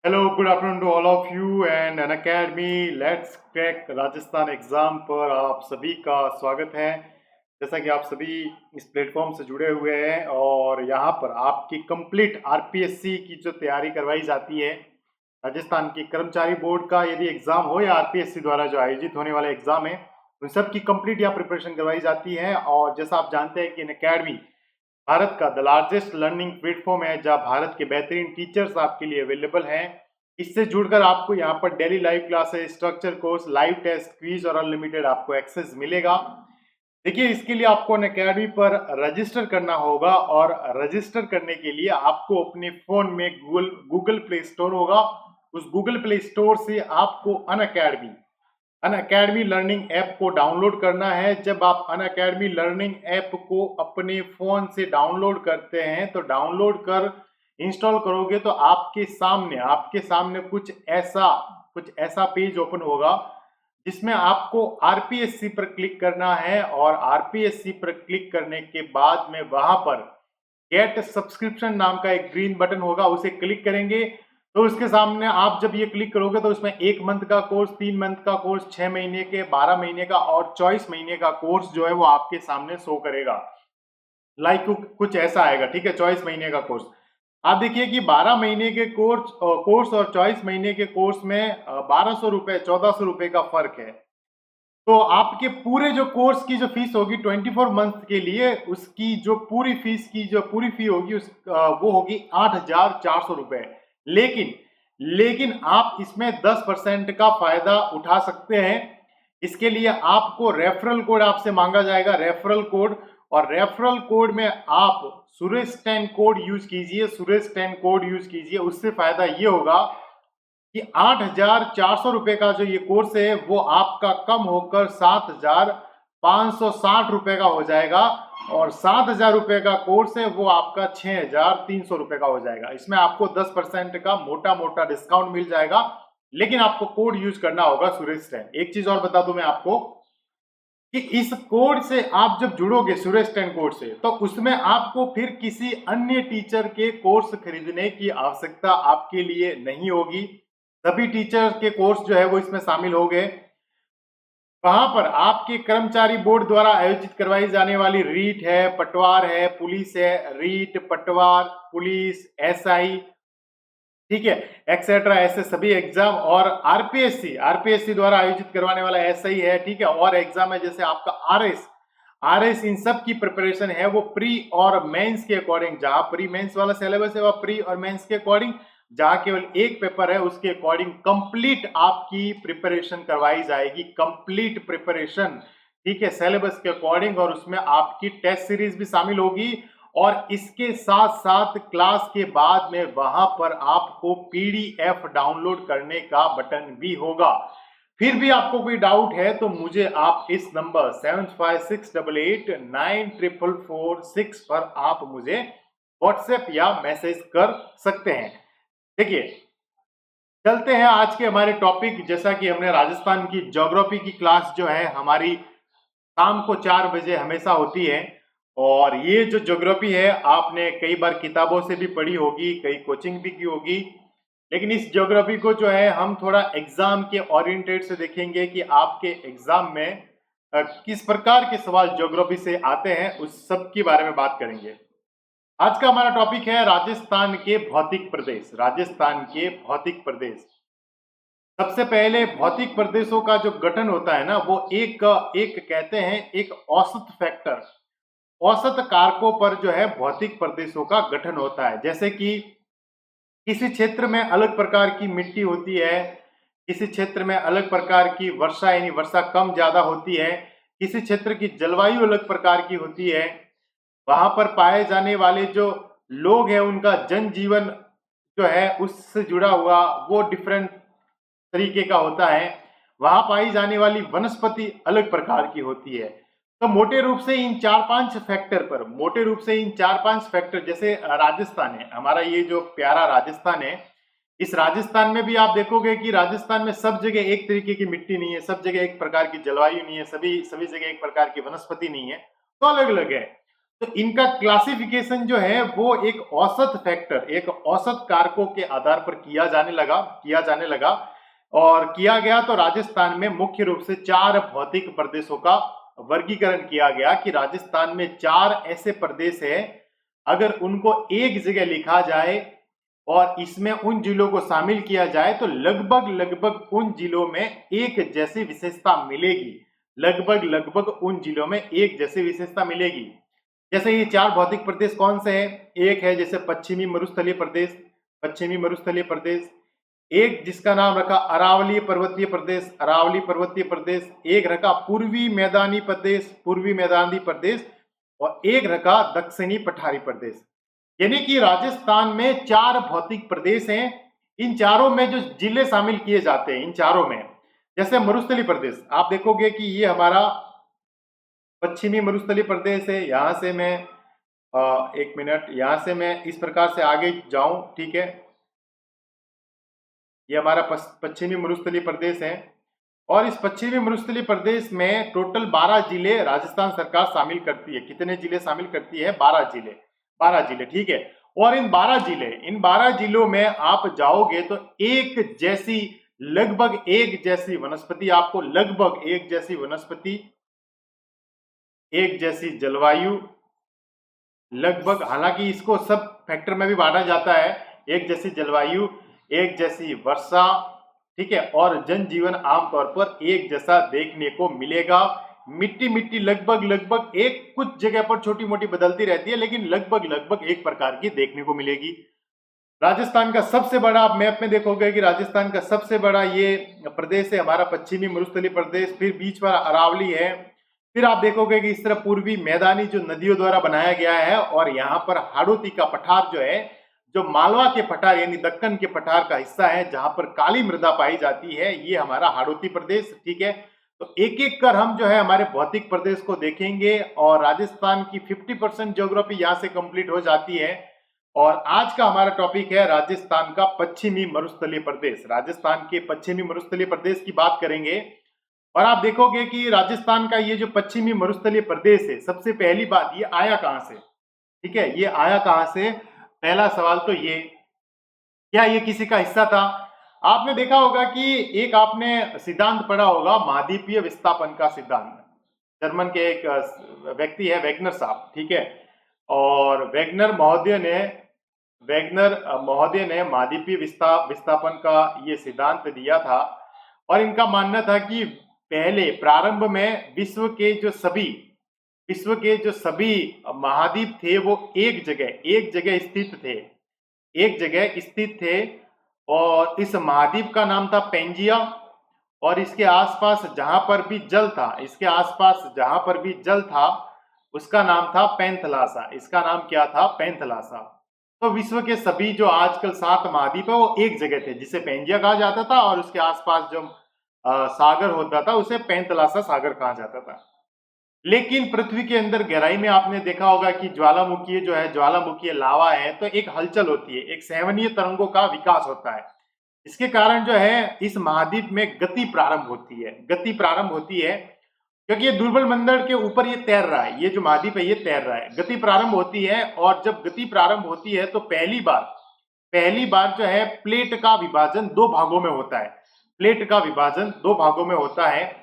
Hello, good afternoon to all of you and Unacademy let's crack Rajasthan exam पर आप सभी का स्वागत है। जैसा कि आप सभी इस प्लेटफॉर्म से जुड़े हुए हैं और यहाँ पर आपकी कंप्लीट आरपीएससी की जो तैयारी करवाई जाती है, राजस्थान की कर्मचारी बोर्ड का यदि एग्जाम हो या आरपीएससी द्वारा जो आयोजित होने वाला एग्जाम है, उन सब की कंप्लीट यहाँ प्रिपरेशन करवाई जाती है। और जैसा आप जानते हैं कि इन अकेडमी भारत का द लार्जेस्ट लर्निंग प्लेटफॉर्म है, जहां भारत के बेहतरीन टीचर्स आपके लिए अवेलेबल हैं। इससे जुड़कर आपको यहाँ पर daily live classes, structure course, live test, quiz और अनलिमिटेड आपको एक्सेस मिलेगा। देखिए, इसके लिए आपको अन अकेडमी पर रजिस्टर करना होगा और रजिस्टर करने के लिए आपको अपने फोन में गूगल प्ले स्टोर होगा। उस गूगल प्ले स्टोर से आपको अन अकेडमी लर्निंग ऐप को डाउनलोड करना है। जब आप अन अकेडमी लर्निंग ऐप को अपने फोन से डाउनलोड करते हैं तो डाउनलोड कर इंस्टॉल करोगे तो आपके सामने कुछ ऐसा पेज ओपन होगा जिसमें आपको आरपीएससी पर क्लिक करना है। और आरपीएससी पर क्लिक करने के बाद में वहां पर गेट सब्सक्रिप्शन नाम का एक ग्रीन बटन होगा, उसे क्लिक करेंगे तो उसके सामने आप जब ये क्लिक करोगे तो उसमें 1 मंथ का कोर्स, 3 मंथ का कोर्स, 6 महीने के, 12 महीने का और 24 महीने का कोर्स जो है वो आपके सामने शो करेगा। लाइक कुछ ऐसा आएगा, ठीक है। 24 महीने का कोर्स आप देखिए कि 12 महीने के कोर्स और 24 महीने के कोर्स में 1200 रुपए, 1400 रुपए का फर्क है। तो आपके पूरे जो कोर्स की जो फीस होगी 24 मंथ के लिए, उसकी जो पूरी फीस की जो पूरी फी होगी वो होगी 8,400 रुपए। लेकिन लेकिन आप इसमें 10% का फायदा उठा सकते हैं। इसके लिए आपको रेफरल कोड आपसे मांगा जाएगा, रेफरल कोड। और रेफरल कोड में आप सुरेश 10 कोड यूज कीजिए, सुरेश 10 कोड यूज कीजिए। उससे फायदा ये होगा कि 8,400 रुपए का जो ये कोर्स है वो आपका कम होकर 7,560 रुपए का हो जाएगा। और 7,000 रुपए का कोर्स है वो आपका 6,300 रुपए का हो जाएगा। इसमें आपको 10% का मोटा मोटा डिस्काउंट मिल जाएगा, लेकिन आपको कोड यूज करना होगा सुरेश 10। एक चीज और बता दूं मैं आपको कि इस कोड से आप जब जुड़ोगे सुरेश 10 कोड से, तो उसमें आपको फिर किसी अन्य टीचर के कोर्स खरीदने की आवश्यकता आपके लिए नहीं होगी। सभी टीचर के कोर्स जो है वो इसमें शामिल हो गए। वहां पर आपके कर्मचारी बोर्ड द्वारा आयोजित करवाई जाने वाली रीट है, पटवार है, पुलिस है, रीट, पटवार, पुलिस, एसआई, ठीक है, एक्सेट्रा, ऐसे सभी एग्जाम, और आरपीएससी द्वारा आयोजित करवाने वाला एसआई है, ठीक है, और एग्जाम है जैसे आपका आरएस, इन सब की प्रिपरेशन है वो प्री और मेंस के अकॉर्डिंग, जहां प्री मेंस वाला सिलेबस है वह प्री और मेंस के अकॉर्डिंग, जहां केवल एक पेपर है उसके अकॉर्डिंग कंप्लीट आपकी प्रिपरेशन करवाई जाएगी, कंप्लीट प्रिपरेशन, ठीक है, सिलेबस के अकॉर्डिंग। और उसमें आपकी टेस्ट सीरीज भी शामिल होगी। और इसके साथ साथ क्लास के बाद में वहां पर आपको पीडीएफ डाउनलोड करने का बटन भी होगा। फिर भी आपको कोई डाउट है तो मुझे आप इस नंबर 7568894446 पर आप मुझे व्हाट्सएप या मैसेज कर सकते हैं। देखिए, चलते हैं आज के हमारे टॉपिक। जैसा कि हमने राजस्थान की ज्योग्राफी की क्लास जो है हमारी शाम को 4 बजे हमेशा होती है। और ये जो ज्योग्राफी है आपने कई बार किताबों से भी पढ़ी होगी, कई कोचिंग भी की होगी, लेकिन इस ज्योग्राफी को जो है हम थोड़ा एग्जाम के ओरिएंटेड से देखेंगे कि आपके एग्जाम में किस प्रकार के सवाल ज्योग्राफी से आते हैं, उस सब के बारे में बात करेंगे। आज का हमारा टॉपिक है राजस्थान के भौतिक प्रदेश। राजस्थान के भौतिक प्रदेश, सबसे पहले भौतिक प्रदेशों का जो गठन होता है ना, वो एक एक कहते हैं एक औसत फैक्टर, औसत कारकों पर जो है भौतिक प्रदेशों का गठन होता है। जैसे कि किसी क्षेत्र में अलग प्रकार की मिट्टी होती है, किसी क्षेत्र में अलग प्रकार की वर्षा यानी वर्षा कम ज्यादा होती है, किसी क्षेत्र की जलवायु अलग प्रकार की होती है, वहां पर पाए जाने वाले जो लोग हैं उनका जनजीवन जो है उससे जुड़ा हुआ वो डिफरेंट तरीके का होता है, वहां पाई जाने वाली वनस्पति अलग प्रकार की होती है। तो मोटे रूप से इन 4-5 फैक्टर, जैसे राजस्थान है हमारा, ये जो प्यारा राजस्थान है, इस राजस्थान में भी आप देखोगे कि राजस्थान में सब जगह एक तरीके की मिट्टी नहीं है, सब जगह एक प्रकार की जलवायु नहीं है, सभी सभी जगह एक प्रकार की वनस्पति नहीं है, तो अलग अलग है। तो इनका क्लासिफिकेशन जो है वो एक औसत फैक्टर, एक औसत कारकों के आधार पर किया जाने लगा और किया गया। तो राजस्थान में मुख्य रूप से 4 भौतिक प्रदेशों का वर्गीकरण किया गया कि राजस्थान में 4 ऐसे प्रदेश है, अगर उनको एक जगह लिखा जाए और इसमें उन जिलों को शामिल किया जाए तो लगभग लगभग उन जिलों में एक जैसी विशेषता मिलेगी। लगभग लगभग उन जिलों में एक जैसी विशेषता मिलेगी। जैसे ये 4 भौतिक प्रदेश कौन से हैं? एक है जैसे पश्चिमी मरुस्थलीय प्रदेश, पश्चिमी मरुस्थलीय प्रदेश। एक जिसका नाम रखा अरावली पर्वतीय प्रदेश, अरावली पर्वतीय प्रदेश। एक रखा पूर्वी मैदानी प्रदेश, पूर्वी मैदानी प्रदेश। और एक रखा दक्षिणी पठारी प्रदेश। यानी कि राजस्थान में 4 भौतिक प्रदेश हैं। इन चारों में जो जिले शामिल किए जाते हैं, इन चारों में जैसे मरुस्थलीय प्रदेश, आप देखोगे कि ये हमारा पश्चिमी मरुस्थलीय प्रदेश है। यहां से मैं एक मिनट, यहां से मैं इस प्रकार से आगे जाऊं, ठीक है। ये हमारा पश्चिमी मरुस्थलीय प्रदेश है और इस पश्चिमी मरुस्थलीय प्रदेश में टोटल 12 जिले राजस्थान सरकार शामिल करती है। कितने जिले शामिल करती है? 12 जिले, 12 जिले, ठीक है। और इन 12 जिलों में आप जाओगे तो एक जैसी, लगभग एक जैसी वनस्पति, आपको लगभग एक जैसी वनस्पति, एक जैसी जलवायु, लगभग, हालांकि इसको सब फैक्टर में भी बांटा जाता है, एक जैसी जलवायु, एक जैसी वर्षा, ठीक है, और जनजीवन आमतौर पर एक जैसा देखने को मिलेगा। मिट्टी मिट्टी लगभग लगभग एक, कुछ जगह पर छोटी मोटी बदलती रहती है, लेकिन लगभग लगभग एक प्रकार की देखने को मिलेगी। राजस्थान का सबसे बड़ा, आप मैप में देखोगे कि राजस्थान का सबसे बड़ा ये प्रदेश है हमारा पश्चिमी मरुस्थलीय प्रदेश, फिर बीच पर अरावली है, फिर आप देखोगे कि इस तरह पूर्वी मैदानी जो नदियों द्वारा बनाया गया है, और यहाँ पर हाड़ौती का पठार जो है, जो मालवा के पठार यानी दक्कन के पठार का हिस्सा है, जहां पर काली मृदा पाई जाती है, ये हमारा हाड़ौती प्रदेश, ठीक है। तो एक एक कर हम जो है हमारे भौतिक प्रदेश को देखेंगे और राजस्थान की 50% ज्योग्राफी यहां से कंप्लीट हो जाती है। और आज का हमारा टॉपिक है राजस्थान का पश्चिमी मरुस्थलीय प्रदेश। राजस्थान के पश्चिमी मरुस्थलीय प्रदेश की बात करेंगे और आप देखोगे कि राजस्थान का ये जो पश्चिमी मरुस्थलीय प्रदेश है, सबसे पहली बात, ये आया कहां से? ठीक है, ये आया कहां से? पहला सवाल तो ये, क्या ये किसी का हिस्सा था? आपने देखा होगा कि एक आपने सिद्धांत पढ़ा होगा, महाद्वीपीय विस्थापन का सिद्धांत। जर्मन के एक व्यक्ति है वेगनर साहब, ठीक है, और वेगनर महोदय ने महाद्वीपीय विस्थापन का ये सिद्धांत दिया था। और इनका मानना था कि पहले प्रारंभ में विश्व के जो सभी महाद्वीप थे वो एक जगह स्थित थे और इस महाद्वीप का नाम था पेंजिया। और इसके आसपास जहां पर भी जल था उसका नाम था पैंथलासा। इसका नाम क्या था? पैंथलासा। तो विश्व के सभी जो आजकल 7 महाद्वीप है वो एक जगह थे, जिसे पेंजिया कहा जाता था, और उसके आसपास जो सागर होता था उसे पैंथलासा सागर कहा जाता था। लेकिन पृथ्वी के अंदर गहराई में आपने देखा होगा कि ज्वालामुखी लावा है, तो एक हलचल होती है, एक संवहनीय तरंगों का विकास होता है। इसके कारण जो है इस महाद्वीप में गति प्रारंभ होती है क्योंकि ये दुर्बल मंडल के ऊपर ये तैर रहा है, ये जो महाद्वीप है ये तैर रहा है, गति प्रारंभ होती है। और जब गति प्रारंभ होती है तो पहली बार जो है प्लेट का विभाजन 2 भागों में होता है।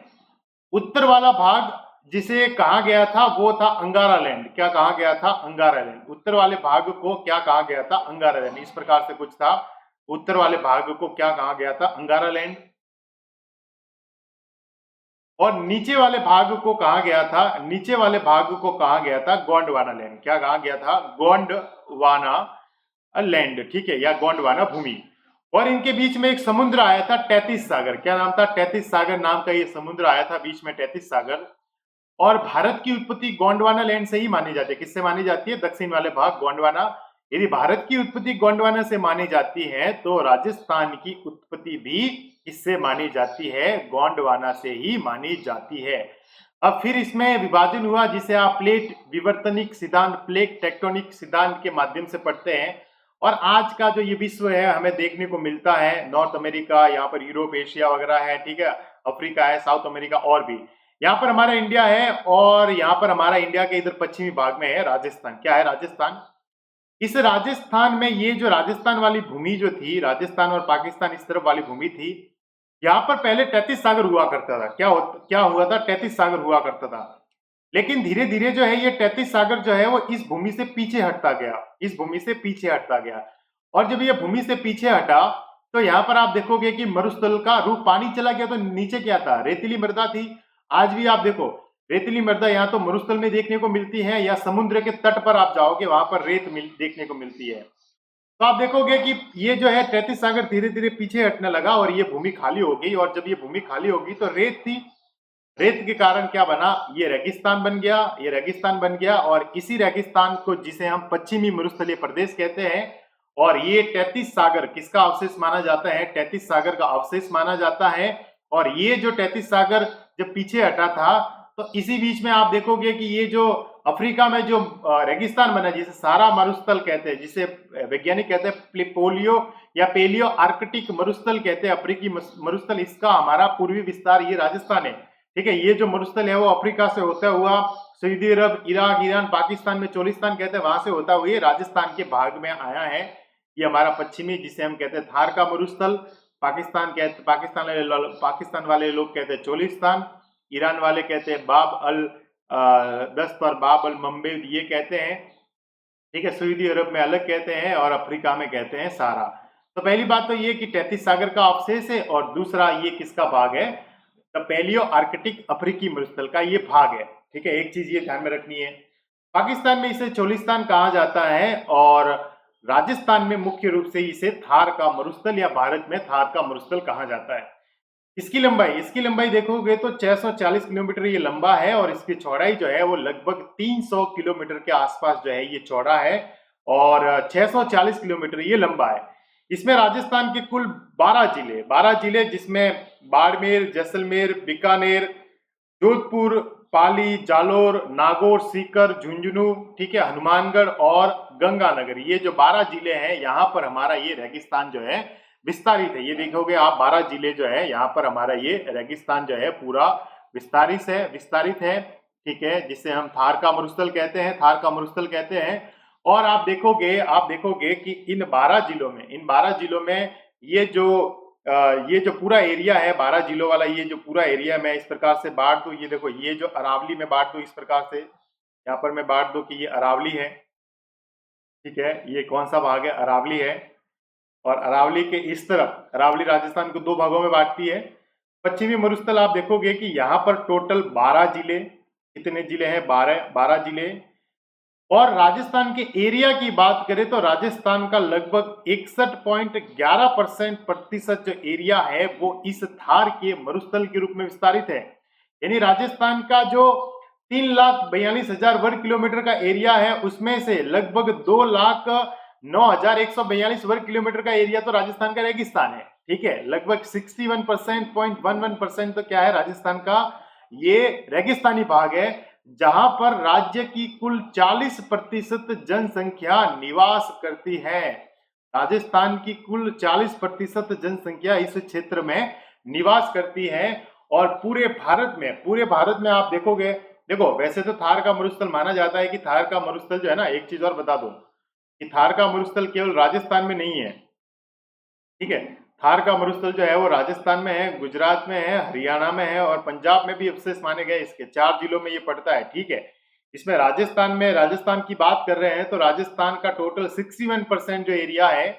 उत्तर वाला भाग जिसे कहा गया था वो था अंगारा लैंड। क्या कहा गया था? अंगारा लैंड। उत्तर वाले भाग को क्या कहा गया था? अंगारा लैंड। इस प्रकार से कुछ था, उत्तर वाले भाग को क्या कहा गया था? अंगारा लैंड। और नीचे वाले भाग को कहा गया था गोंडवाना लैंड। क्या कहा गया था? गोंडवाना लैंड, ठीक है, या गोंडवाना भूमि। और इनके बीच में एक समुद्र आया था, तैतीस सागर। क्या नाम था? तैतीस सागर नाम का ये समुद्र आया था बीच में, तैतीस सागर। और भारत की उत्पत्ति गोंडवाना लैंड से ही मानी जाती है। किससे मानी जाती है? दक्षिण वाले भाग गोंडवाना। यदि भारत की उत्पत्ति गोंडवाना से मानी जाती है तो राजस्थान की उत्पत्ति भी इससे मानी जाती है, गोंडवाना से ही मानी जाती है। अब फिर इसमें विभाजन हुआ जिसे आप प्लेट विवर्तनिक सिद्धांत, प्लेट टेक्टोनिक सिद्धांत के माध्यम से पढ़ते हैं। और आज का जो ये विश्व है हमें देखने को मिलता है, नॉर्थ अमेरिका, यहाँ पर यूरोप, एशिया वगैरह है, ठीक है, अफ्रीका है, साउथ अमेरिका और भी। यहाँ पर हमारा इंडिया है और यहाँ पर हमारा इंडिया के इधर पश्चिमी भाग में है राजस्थान। क्या है? राजस्थान। इस राजस्थान में ये जो राजस्थान वाली भूमि जो थी, राजस्थान और पाकिस्तान इस तरफ वाली भूमि थी, यहाँ पर पहले 33 सागर हुआ करता था। क्या हुआ था? 33 सागर हुआ करता था। लेकिन धीरे धीरे जो है ये 33 सागर जो है वो इस भूमि से पीछे हटता गया, इस भूमि से पीछे हटता गया। और जब ये भूमि से पीछे हटा तो यहाँ पर आप देखोगे कि मरुस्थल का रूप, पानी चला गया तो नीचे क्या था? रेतीली मृदा थी। आज भी आप देखो रेतीली मृदा यहाँ तो मरुस्थल में देखने को मिलती है, या समुद्र के तट पर आप जाओगे वहां पर देखने को मिलती है। तो आप देखोगे कि ये जो है 33 सागर धीरे धीरे पीछे हटने लगा और ये भूमि खाली हो गई। और जब ये भूमि खाली होगी तो रेत थी, रेत के कारण क्या बना? ये रेगिस्तान बन गया, ये रेगिस्तान बन गया। और इसी रेगिस्तान को जिसे हम पश्चिमी मरुस्थलीय प्रदेश कहते हैं, और ये 33 सागर किसका अवशेष माना जाता है? 33 सागर का अवशेष माना जाता है। और ये जो 33 सागर जब पीछे हटा था तो इसी बीच में आप देखोगे कि ये जो अफ्रीका में जो रेगिस्तान बना, जिसे सारा मरुस्थल कहते हैं, जिसे वैज्ञानिक कहते हैं पोलियो या पेलियो आर्कटिक मरुस्थल कहते हैं, अफ्रीकी मरुस्थल, इसका हमारा पूर्वी विस्तार ये राजस्थान है। ठीक है, ये जो मरुस्थल है वो अफ्रीका से होता हुआ सऊदी अरब, इराक, ईरान, पाकिस्तान में चोलिस्तान कहते हैं, वहां से होता हुआ ये राजस्थान के भाग में आया है। ये हमारा पश्चिमी, जिसे हम कहते हैं थार का मरुस्थल, पाकिस्तान वाले लोग कहते हैं चोलिस्तान, ईरान वाले कहते हैं बाब अल दस्त और बाब अल मंबेद ये कहते हैं। ठीक है, सऊदी अरब में अलग कहते हैं और अफ्रीका में कहते हैं सारा। तो पहली बात तो ये कि 33 सागर का अवशेष है, और दूसरा ये किसका भाग है? द पेलियो आर्कटिक अफ्रीकी मरुस्थल का ये भाग है। ठीक है, एक चीज ये ध्यान में रखनी है। पाकिस्तान में इसे चोलिस्तान कहा जाता है और राजस्थान में मुख्य रूप से इसे थार का मरुस्थल या भारत में थार का मरुस्थल कहा जाता है। इसकी लंबाई देखोगे तो 640 किलोमीटर ये लंबा है, और इसकी चौड़ाई जो है वो लगभग 300 किलोमीटर के आसपास जो है ये चौड़ा है, और 640 किलोमीटर ये लंबा है। इसमें राजस्थान के कुल 12 जिले जिसमें बाड़मेर, जैसलमेर, बीकानेर, जोधपुर, पाली, जालोर, नागौर, सीकर, झुंझुनू, ठीक है, हनुमानगढ़ और गंगानगर, ये जो 12 जिले हैं यहाँ पर हमारा ये रेगिस्तान जो है विस्तारित है। ये देखोगे आप 12 जिले जो है यहाँ पर हमारा ये रेगिस्तान जो है पूरा विस्तारित है। ठीक है, जिसे हम थार का मरुस्थल कहते हैं, थार का मरुस्थल कहते हैं। और आप देखोगे कि इन 12 जिलों में ये जो पूरा एरिया है 12 जिलों वाला, ये जो पूरा एरिया मैं इस प्रकार से बांट दूं, ये देखो ये जो अरावली में बांट दूं इस प्रकार से, यहाँ पर मैं बांट दूं कि ये अरावली है। ठीक है, ये कौन सा भाग है? अरावली है। और अरावली के इस तरफ अरावली राजस्थान को 2 भागों में बांटती है। पश्चिमी मरुस्थल आप देखोगे कि यहाँ पर टोटल 12 जिले, कितने जिले हैं? 12 जिले। और राजस्थान के एरिया की बात करें तो राजस्थान का लगभग 61.11% प्रतिशत जो एरिया है वो इस थार के मरुस्थल के रूप में विस्तारित है। यानी राजस्थान का जो 3,42,000 वर्ग किलोमीटर का एरिया है उसमें से लगभग 2,09,142 वर्ग किलोमीटर का एरिया तो राजस्थान का रेगिस्तान है। ठीक है, लगभग 61.11% तो क्या है? राजस्थान का ये रेगिस्तानी भाग है, जहां पर राज्य की कुल 40% जनसंख्या निवास करती है। राजस्थान की कुल 40% जनसंख्या इस क्षेत्र में निवास करती है। और पूरे भारत में आप देखोगे, देखो वैसे तो थार का मरुस्थल माना जाता है कि थार का मरुस्थल जो है ना, एक चीज और बता दो कि थार का मरुस्थल केवल राजस्थान में नहीं है। ठीक है, थार का मरुस्थल जो है वो राजस्थान में है, गुजरात में है, हरियाणा में है और पंजाब में भी अवशेष माने गए। इसके 4 जिलों में ये पड़ता है। ठीक है, इसमें राजस्थान की बात कर रहे हैं तो राजस्थान का टोटल 61% जो एरिया है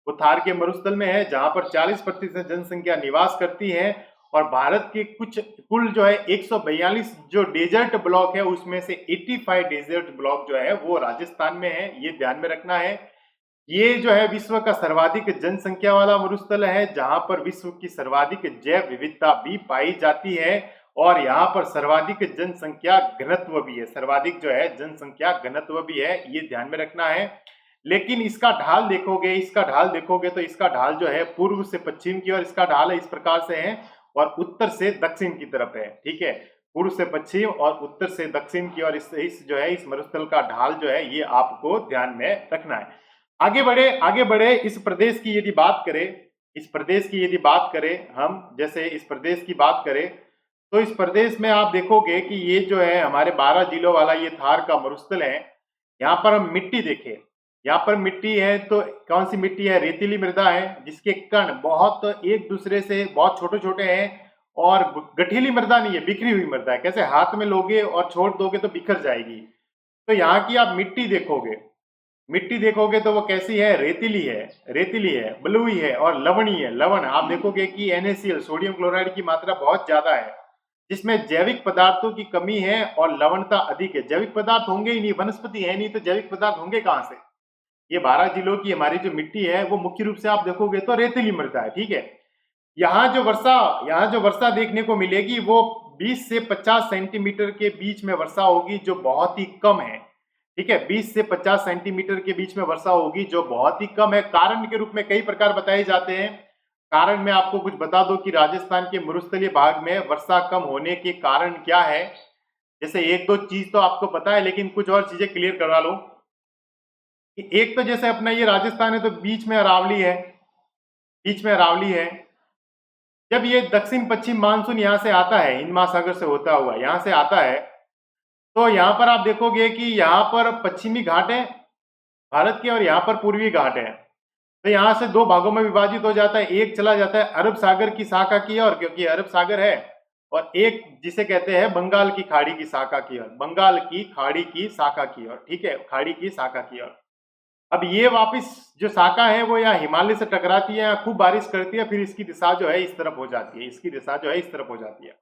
वो थार के मरुस्थल में है, जहां पर 40% जनसंख्या निवास करती है। और भारत के कुल जो है 142 जो डेजर्ट ब्लॉक है उसमें से 85 डेजर्ट ब्लॉक जो है वो राजस्थान में है, ये ध्यान में रखना है। ये जो है विश्व का सर्वाधिक जनसंख्या वाला मरुस्थल है, जहां पर विश्व की सर्वाधिक जैव विविधता भी पाई जाती है, और यहाँ पर सर्वाधिक जनसंख्या घनत्व भी है, सर्वाधिक जो है जनसंख्या घनत्व भी है, ये ध्यान में रखना है। लेकिन इसका ढाल देखोगे तो इसका ढाल जो है पूर्व से पश्चिम की ओर इसका ढाल है इस प्रकार से है, और उत्तर से दक्षिण की तरफ है। ठीक है, पूर्व से पश्चिम और उत्तर से दक्षिण की ओर इस मरुस्थल का ढाल जो है ये आपको ध्यान में रखना है। आगे बढ़े इस प्रदेश की यदि बात करें, हम जैसे इस प्रदेश की बात करें तो इस प्रदेश में आप देखोगे कि ये जो है हमारे 12 जिलों वाला ये थार का मरुस्थल है। यहाँ पर हम मिट्टी देखें, यहाँ पर मिट्टी है तो कौन सी मिट्टी है? रेतीली मृदा है, जिसके कण बहुत एक दूसरे से बहुत छोटे छोटे हैं और गठीली मृदा नहीं है, बिखरी हुई मृदा है। कैसे हाथ में लोगे और छोड़ दोगे तो बिखर जाएगी। तो यहाँ की आप मिट्टी देखोगे, मिट्टी देखोगे तो वो कैसी है? रेतीली है, रेतीली है, बलुई है और लवणीय है। लवण आप देखोगे कि NaCl सोडियम क्लोराइड की मात्रा बहुत ज्यादा है, जिसमें जैविक पदार्थों की कमी है और लवणता अधिक है। जैविक पदार्थ होंगे ही नहीं, वनस्पति है नहीं तो जैविक पदार्थ होंगे कहां से? ये 12 जिलों की हमारी जो मिट्टी है वो मुख्य रूप से आप देखोगे तो रेतीली मृदा है। ठीक है, यहाँ जो वर्षा देखने को मिलेगी वो 20 से 50 सेंटीमीटर के बीच में वर्षा होगी, जो बहुत ही कम है। ठीक है, 20 से 50 सेंटीमीटर के बीच में वर्षा होगी, जो बहुत ही कम है। कारण के रूप में कई प्रकार बताए जाते हैं। कारण में आपको कुछ बता दो कि राजस्थान के मरुस्थलीय भाग में वर्षा कम होने के कारण क्या है। जैसे एक दो चीज तो आपको पता है, लेकिन कुछ और चीजें क्लियर करवा लो। कि एक तो जैसे अपना ये राजस्थान है तो बीच में अरावली है, बीच में अरावली है। जब ये दक्षिण पश्चिम मानसून यहाँ से आता है, हिंद महासागर से होता हुआ यहाँ से आता है, तो यहाँ पर आप देखोगे कि यहाँ पर पश्चिमी घाट है भारत के और यहाँ पर पूर्वी घाट है। तो यहाँ से दो भागों में विभाजित हो जाता है। एक चला जाता है अरब सागर की शाखा की ओर, क्योंकि अरब सागर है, और एक जिसे कहते हैं बंगाल की खाड़ी की शाखा की ओर, बंगाल की खाड़ी की शाखा की ओर। ठीक है, खाड़ी की शाखा की ओर। अब ये वापिस जो शाखा है वो यहाँ हिमालय से टकराती है, यहाँ खूब बारिश करती है, फिर इसकी दिशा जो है इस तरफ हो जाती है, इसकी दिशा जो है इस तरफ हो जाती है।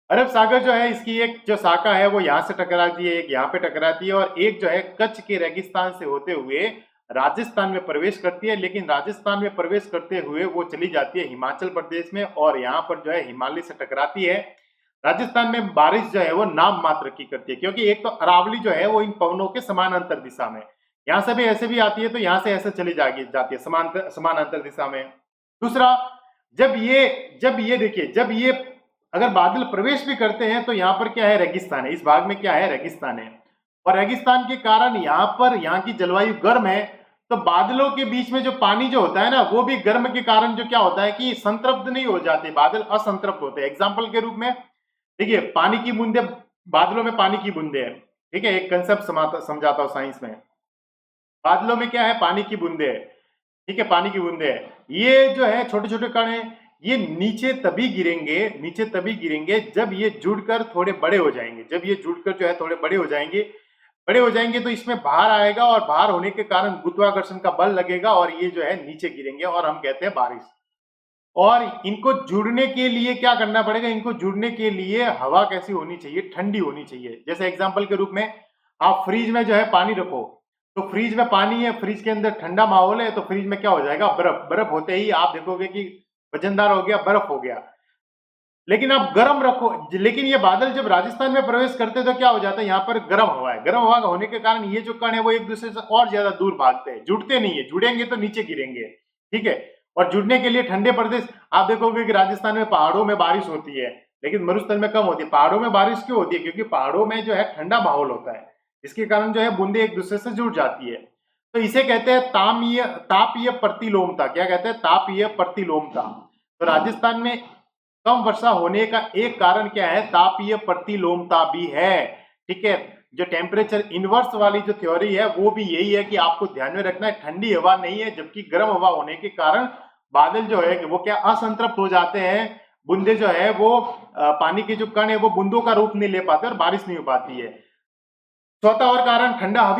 अरब सागर जो है इसकी एक जो शाखा है वो यहाँ से टकराती है, एक यहाँ पे टकराती है, और एक जो है कच्छ के रेगिस्तान से होते हुए राजस्थान में प्रवेश करती है। लेकिन राजस्थान में प्रवेश करते हुए वो चली जाती है हिमाचल प्रदेश में, और यहाँ पर जो है हिमालय से टकराती है। राजस्थान में बारिश जो है वो नाम मात्र की करती है, क्योंकि एक तो अरावली जो है वो इन पवनों के समानांतर दिशा में, यहाँ से भी ऐसे भी आती है तो यहाँ से ऐसे चली जाती है समानांतर दिशा में। दूसरा, जब ये देखिए, जब ये अगर बादल प्रवेश भी करते हैं तो यहाँ पर क्या है? रेगिस्तान है। इस भाग में क्या है? रेगिस्तान है, और रेगिस्तान के कारण यहाँ की जलवायु गर्म है। तो बादलों के बीच में जो पानी जो होता है ना, वो भी गर्म के कारण जो क्या होता है कि संतृप्त नहीं हो जाते, बादल असंतृप्त होते हैं। एग्जाम्पल के रूप में देखिए, पानी की बूंदे, बादलों में पानी की बूंदे है। ठीक है, एक कंसेप्ट समझाता हूं साइंस में। बादलों में क्या है? पानी की बूंदे है। ठीक है, पानी की बूंदे है। ये जो है छोटे छोटे कण है, ये नीचे तभी गिरेंगे जब ये जुड़कर थोड़े बड़े हो जाएंगे। जब ये जुड़कर जो है थोड़े बड़े हो जाएंगे तो इसमें भार आएगा, और भार होने के कारण गुरुत्वाकर्षण का बल लगेगा और ये जो है नीचे गिरेंगे, और हम कहते हैं बारिश। और इनको जुड़ने के लिए क्या करना पड़ेगा? इनको जुड़ने के लिए हवा कैसी होनी चाहिए? ठंडी होनी चाहिए। जैसे एग्जाम्पल के रूप में आप फ्रिज में जो है पानी रखो, तो फ्रिज में पानी है, फ्रिज के अंदर ठंडा माहौल है, तो फ्रिज में क्या हो जाएगा? बर्फ। बर्फ होते ही आप देखोगे कि वजनदार हो गया, बर्फ हो गया। लेकिन आप गर्म रखो, लेकिन ये बादल जब राजस्थान में प्रवेश करते तो क्या हो जाता है? यहाँ पर गर्म हवा है, गर्म हवा होने के कारण ये जो कण है वो एक दूसरे से और ज्यादा दूर भागते हैं, जुड़ते नहीं है। जुड़ेंगे तो नीचे गिरेंगे। ठीक है, और जुड़ने के लिए ठंडे प्रदेश आप देखोगे कि राजस्थान में पहाड़ों में बारिश होती है, लेकिन मरुस्थल में कम होती है। पहाड़ों में बारिश क्यों होती है? क्योंकि पहाड़ों में जो है ठंडा माहौल होता है, इसके कारण जो है बूंदे एक दूसरे से जुड़ जाती है। तो इसे कहते हैं तापीय प्रतिलोमता। क्या कहते हैं? तापीय प्रतिलोमता। तो राजस्थान में कम वर्षा होने का एक कारण क्या है? तापीय प्रतिलोमता भी है। ठीक है, जो टेम्परेचर इनवर्स वाली जो थ्योरी है वो भी यही है कि आपको ध्यान में रखना है, ठंडी हवा नहीं है, जबकि गर्म हवा होने के कारण बादल जो है वो क्या असंतृप्त हो जाते हैं। बूंदे जो है वो पानी के जो कण है वो बूंदों का रूप नहीं ले पाते और बारिश नहीं हो पाती है। चौथा और कारण, ठंडा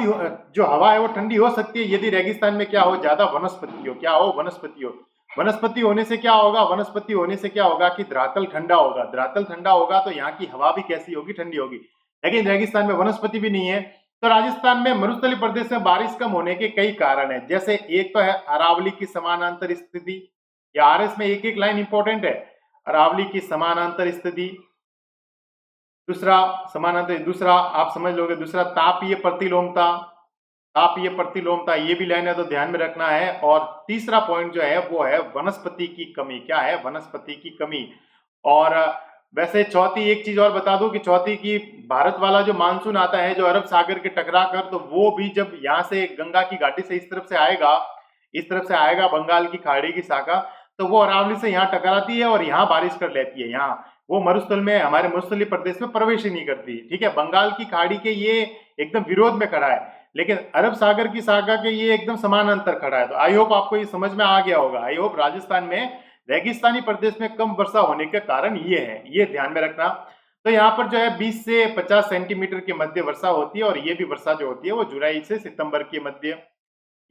जो हवा है वो ठंडी हो सकती है यदि रेगिस्तान में क्या हो? ज्यादा वनस्पति हो। क्या हो? वनस्पति हो। वनस्पति होने से क्या होगा? वनस्पति होने से क्या होगा कि धरातल ठंडा होगा। धरातल ठंडा होगा तो यहाँ की हवा भी कैसी होगी? ठंडी होगी। लेकिन रेगिस्तान में वनस्पति भी नहीं है। तो राजस्थान में मरुस्थलीय प्रदेश में बारिश कम होने के कई कारण है। जैसे एक तो है अरावली की समानांतर स्थिति, या आरएस में एक एक लाइन इंपॉर्टेंट है, अरावली की समानांतर स्थिति। दूसरा आप समझ लोगे। दूसरा तापीय प्रतिलोमता, तापीय प्रतिलोमता, ये भी लाइन है तो ध्यान में रखना है। और तीसरा पॉइंट जो है वो है वनस्पति की कमी। क्या है? वनस्पति की कमी। और वैसे चौथी एक चीज और बता दूं कि चौथी की भारत वाला जो मानसून आता है जो अरब सागर के टकरा कर, तो वो भी जब यहाँ से गंगा की घाटी से इस तरफ से आएगा बंगाल की खाड़ी की शाखा, तो वो अरावली से यहाँ टकराती है और यहाँ बारिश कर लेती है। यहाँ वो मरुस्थल में, हमारे मरुस्थलीय प्रदेश में प्रवेश ही नहीं करती। ठीक है, बंगाल की खाड़ी के ये एकदम विरोध में खड़ा है, लेकिन अरब सागर की सागा के ये एकदम समानांतर खड़ा है। तो आई होप आपको ये समझ में आ गया होगा। आई होप राजस्थान में रेगिस्तानी प्रदेश में कम वर्षा होने के कारण ये है, ये ध्यान में रखना। तो यहाँ पर जो है 20 से 50 सेंटीमीटर की मध्य वर्षा होती है, और ये भी वर्षा जो होती है वो जुलाई से सितंबर के मध्य।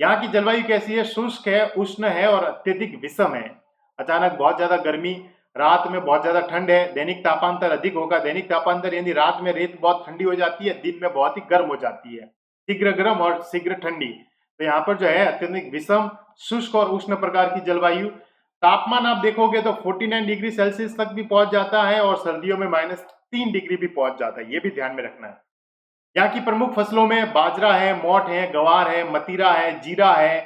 यहाँ की जलवायु कैसी है? शुष्क है, उष्ण है और अत्यधिक विषम है। अचानक बहुत ज्यादा गर्मी, रात में बहुत ज्यादा ठंड है, दैनिक तापांतर अधिक होगा। दैनिक तापांतर यानी रात में रेत बहुत ठंडी हो जाती है, दिन में बहुत ही गर्म हो जाती है, शीघ्र गर्म और शीघ्र ठंडी। तो यहाँ पर जो है अत्यधिक विषम, शुष्क और उष्ण प्रकार की जलवायु। तापमान आप देखोगे तो 49 डिग्री सेल्सियस तक भी पहुंच जाता है, और सर्दियों में -3 डिग्री भी पहुंच जाता है, ये भी ध्यान में रखना है। यहाँ की प्रमुख फसलों में बाजरा है, मोठ है, गवार है, मतीरा है, जीरा है,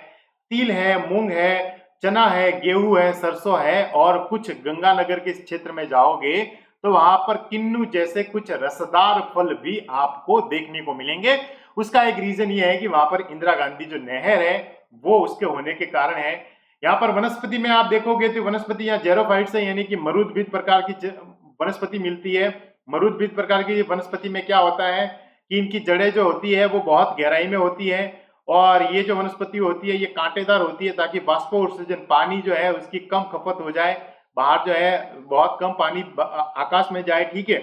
तिल है, मूंग है, चना है, गेहूं है, सरसों है, और कुछ गंगानगर के क्षेत्र में जाओगे तो वहां पर किन्नू जैसे कुछ रसदार फल भी आपको देखने को मिलेंगे। उसका एक रीजन ये है कि वहां पर इंदिरा गांधी जो नहर है वो उसके होने के कारण है। यहाँ पर वनस्पति में आप देखोगे तो वनस्पति यहाँ जेरोफाइट्स है, यानी कि मरुद्भिद प्रकार की वनस्पति मिलती है। मरुद्भिद प्रकार की वनस्पति में क्या होता है कि इनकी जड़ें जो होती है वो बहुत गहराई में होती है, और ये जो वनस्पति होती है ये कांटेदार होती है, ताकि वाष्पो उत्सर्जन, पानी जो है उसकी कम खपत हो जाए, बाहर जो है बहुत कम पानी आकाश में जाए। ठीक है,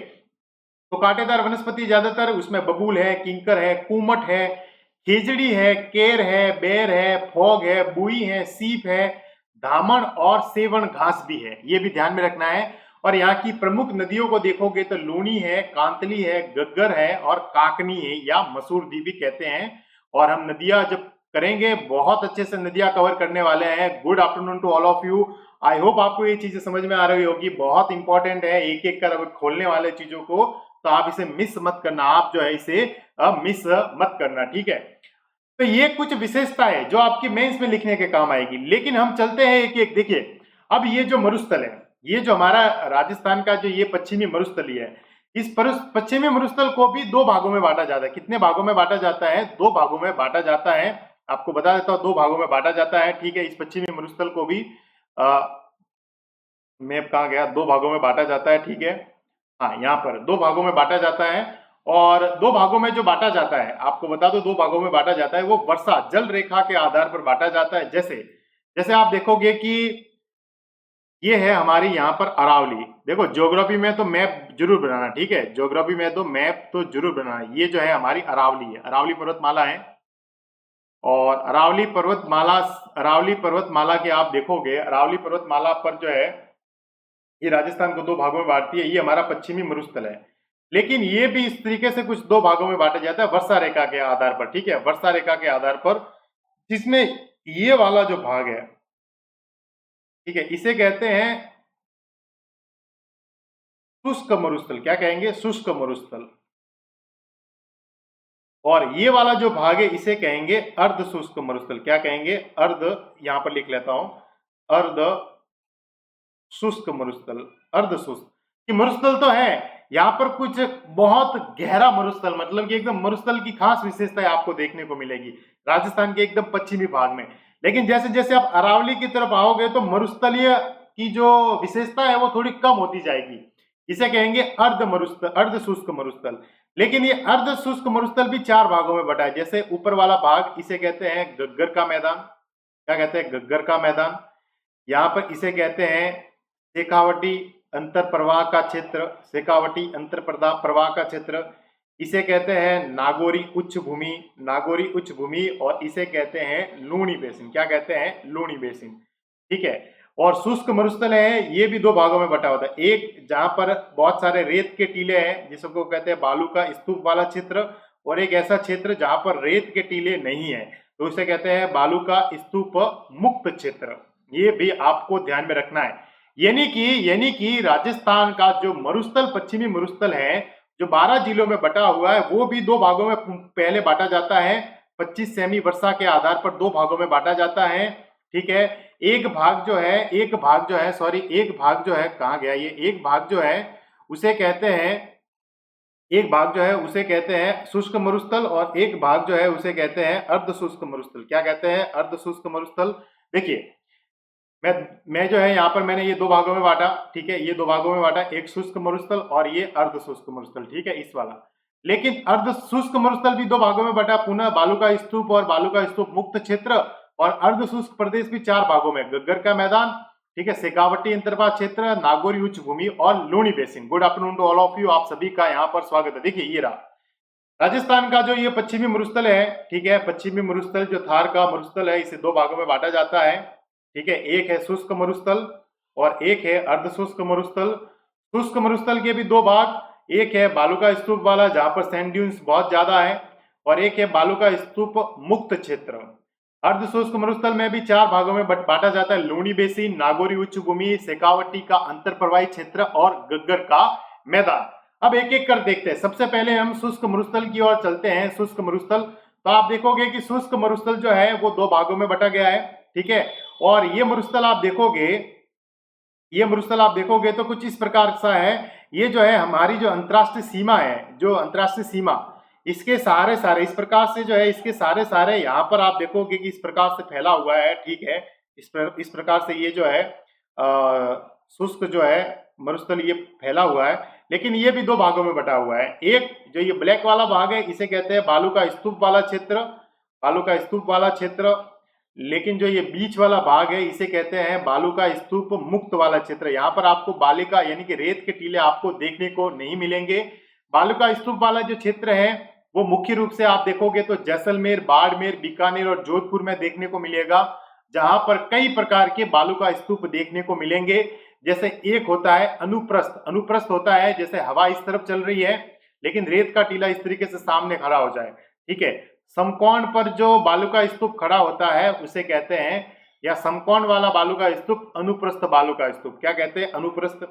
तो कांटेदार वनस्पति ज्यादातर उसमें बबूल है, किंकर है, कूमट है, खेजड़ी है, केर है, बेर है, फोग है, बुई है, सीप है, धामण और सेवण घास भी है, ये भी ध्यान में रखना है। और यहाँ की प्रमुख नदियों को देखोगे तो लूनी है, कांतली है, गग्गर है और काकनी है, या मसूरदी भी कहते हैं। और हम नदियां जब करेंगे, बहुत अच्छे से नदियां कवर करने वाले हैं। Good afternoon to all of you. I hope आपको ये चीजें समझ में आ रही होगी, बहुत इंपॉर्टेंट है, एक एक कर खोलने वाले चीजों को, तो आप इसे मिस मत करना, आप जो है इसे मिस मत करना। ठीक है, तो ये कुछ विशेषताएं जो आपके मेंस में लिखने के काम आएगी। लेकिन हम चलते हैं एक एक। देखिए, अब ये जो मरुस्थल है, ये जो हमारा राजस्थान का जो ये पश्चिमी मरुस्थली है, इस पश्चिमी मरुस्थल को भी दो भागों में बांटा जाता है। कितने भागों में बांटा जाता है? दो भागों में बांटा जाता है। आपको बता देता हूं, दो भागों में बांटा जाता है। ठीक है, इस पश्चिमी मरुस्थल को भी मैप कहाँ गया, दो भागों में बांटा जाता है। ठीक है, हाँ, यहाँ पर दो भागों में बांटा जाता है। और दो भागों में जो बांटा जाता है, आपको बता दो, दो भागों में बांटा जाता है, वो वर्षा जल रेखा के आधार पर बांटा जाता है। जैसे जैसे आप देखोगे कि ये है हमारी यहाँ पर अरावली। देखो, ज्योग्राफी में तो मैप जरूर बनाना, ठीक है, ज्योग्राफी में तो मैप तो जरूर बनाना। ये जो है हमारी अरावली है, अरावली पर्वतमाला है। और अरावली पर्वतमाला के आप देखोगे, अरावली पर्वतमाला पर जो है ये राजस्थान को दो भागों में बांटती है। ये हमारा पश्चिमी मरुस्थल है, लेकिन ये भी इस तरीके से कुछ दो भागों में बांटा जाता है वर्षा रेखा के आधार पर। ठीक है, वर्षा रेखा के आधार पर, जिसमें ये वाला जो भाग है, ठीक है, इसे कहते हैं शुष्क मरुस्थल। क्या कहेंगे? शुष्क मरुस्थल। और ये वाला जो भाग है इसे कहेंगे अर्ध शुष्क मरुस्थल। क्या कहेंगे? अर्ध, यहां पर लिख लेता हूं, अर्ध शुष्क मरुस्थल। अर्ध शुष्क कि मरुस्थल तो है, यहाँ पर कुछ बहुत गहरा मरुस्थल, मतलब कि एकदम मरुस्थल की खास विशेषताएं आपको देखने को मिलेगी राजस्थान के एकदम पश्चिमी भाग में। लेकिन जैसे जैसे आप अरावली की तरफ आओगे तो मरुस्थलीय की जो विशेषता है वो थोड़ी कम होती जाएगी। इसे कहेंगे अर्ध मरुस्थल, अर्ध शुष्क मरुस्थल। लेकिन ये अर्ध शुष्क मरुस्थल भी चार भागों में बटा है। जैसे ऊपर वाला भाग, इसे कहते हैं गग्गर का मैदान। क्या कहते हैं? गग्गर का मैदान। यहाँ पर इसे कहते हैं शेखावटी अंतर प्रवाह का क्षेत्र, शेखावटी अंतर प्रवाह का क्षेत्र। इसे कहते हैं नागौरी उच्च भूमि, नागौरी उच्च भूमि। और इसे कहते हैं लूणी बेसिन। क्या कहते हैं? लूणी बेसिन। ठीक है, और शुष्क मरुस्थल है, ये भी दो भागों में बटा होता है। एक जहां पर बहुत सारे रेत के टीले हैं, जिसको कहते हैं बालू का स्तूप वाला क्षेत्र, और एक ऐसा क्षेत्र जहां पर रेत के टीले नहीं है, तो उसे कहते हैं बालू का स्तूप मुक्त क्षेत्र। ये भी आपको ध्यान में रखना है। यानी कि राजस्थान का जो मरुस्थल, पश्चिमी मरुस्थल है, जो 12 जिलों में बटा हुआ है, वो भी दो भागों में पहले बांटा जाता है। 25 सेमी वर्षा के आधार पर दो भागों में बांटा जाता है। ठीक है, एक भाग जो है कहाँ गया ये, एक भाग जो है उसे कहते हैं शुष्क मरुस्थल, और एक भाग जो है उसे कहते हैं अर्ध शुष्क मरुस्थल। क्या कहते हैं? अर्ध शुष्क मरुस्थल। देखिए, मैं मैं जो है यहाँ पर मैंने ये दो भागों में बांटा, ठीक है, ये दो भागों में बांटा, एक शुष्क मरुस्थल और ये अर्ध शुष्क मरुस्थल, ठीक है, इस वाला। लेकिन अर्ध शुष्क मरुस्थल भी दो भागों में बटा, पुनः बालू का स्तूप और बालू का स्तूप मुक्त क्षेत्र, और अर्ध शुष्क प्रदेश भी चार भागों में, गग्गर का मैदान, ठीक है, शेखावटी अंतर्वात क्षेत्र, नागौरी उच्च भूमि और Luni basin. Good afternoon to all of you, आप सभी का यहाँ पर स्वागत है। देखिए ये रहा राजस्थान का जो ये पश्चिमी मरुस्थल है, ठीक है, पश्चिमी मरुस्थल जो थार का मरुस्थल है, इसे दो भागों में बांटा जाता है, ठीक है, एक है शुष्क मरुस्थल और एक है अर्ध शुष्क मरुस्थल। शुष्क मरुस्थल के भी दो भाग, एक है बालू का स्तूप वाला जहां पर सैंड ड्यून्स बहुत ज्यादा है, और एक है बालू का स्तूप मुक्त क्षेत्र। अर्ध शुष्क मरुस्थल में भी चार भागों में बांटा जाता है, लूणी बेसिन, नागौरी उच्च भूमि, शेखावटी का अंतर प्रवाही क्षेत्र और गग्गर का मैदान। अब एक एक कर देखते हैं। सबसे पहले हम शुष्क मरुस्थल की ओर चलते हैं। शुष्क मरुस्थल, तो आप देखोगे कि शुष्क मरुस्थल जो है वो दो भागों में बटा गया है, ठीक है, और ये मरुस्थल आप देखोगे, ये मरुस्थल आप देखोगे तो कुछ इस प्रकार सा है। ये जो है हमारी जो अंतरराष्ट्रीय सीमा है, जो अंतरराष्ट्रीय सीमा, इसके सारे सारे इस प्रकार से जो है, इसके सारे सारे यहाँ पर आप देखोगे कि इस प्रकार से फैला हुआ है, ठीक है, इस प्रकार से ये जो है शुष्क जो है मरुस्थल ये फैला हुआ है, लेकिन ये भी दो भागों में बटा हुआ है। एक जो ये ब्लैक वाला भाग है इसे कहते हैं बालू का स्तूप वाला क्षेत्र, बालू का स्तूप वाला क्षेत्र, लेकिन जो ये बीच वाला भाग है इसे कहते हैं बालू का स्तूप मुक्त वाला क्षेत्र। यहाँ पर आपको बालिका यानी कि रेत के टीले आपको देखने को नहीं मिलेंगे। बालू का स्तूप वाला जो क्षेत्र है वो मुख्य रूप से आप देखोगे तो जैसलमेर, बाड़मेर, बीकानेर और जोधपुर में देखने को मिलेगा, जहां पर कई प्रकार के बालू का स्तूप देखने को मिलेंगे। जैसे एक होता है अनुप्रस्थ, अनुप्रस्थ होता है जैसे हवा इस तरफ चल रही है लेकिन रेत का टीला इस तरीके से सामने खड़ा हो जाए, ठीक है। समकोण पर जो बालू का स्तूप खड़ा होता है उसे कहते हैं, या समकोण वाला बालू का स्तूप अनुप्रस्थ बालू का स्तूप, क्या कहते हैं, अनुप्रस्थ।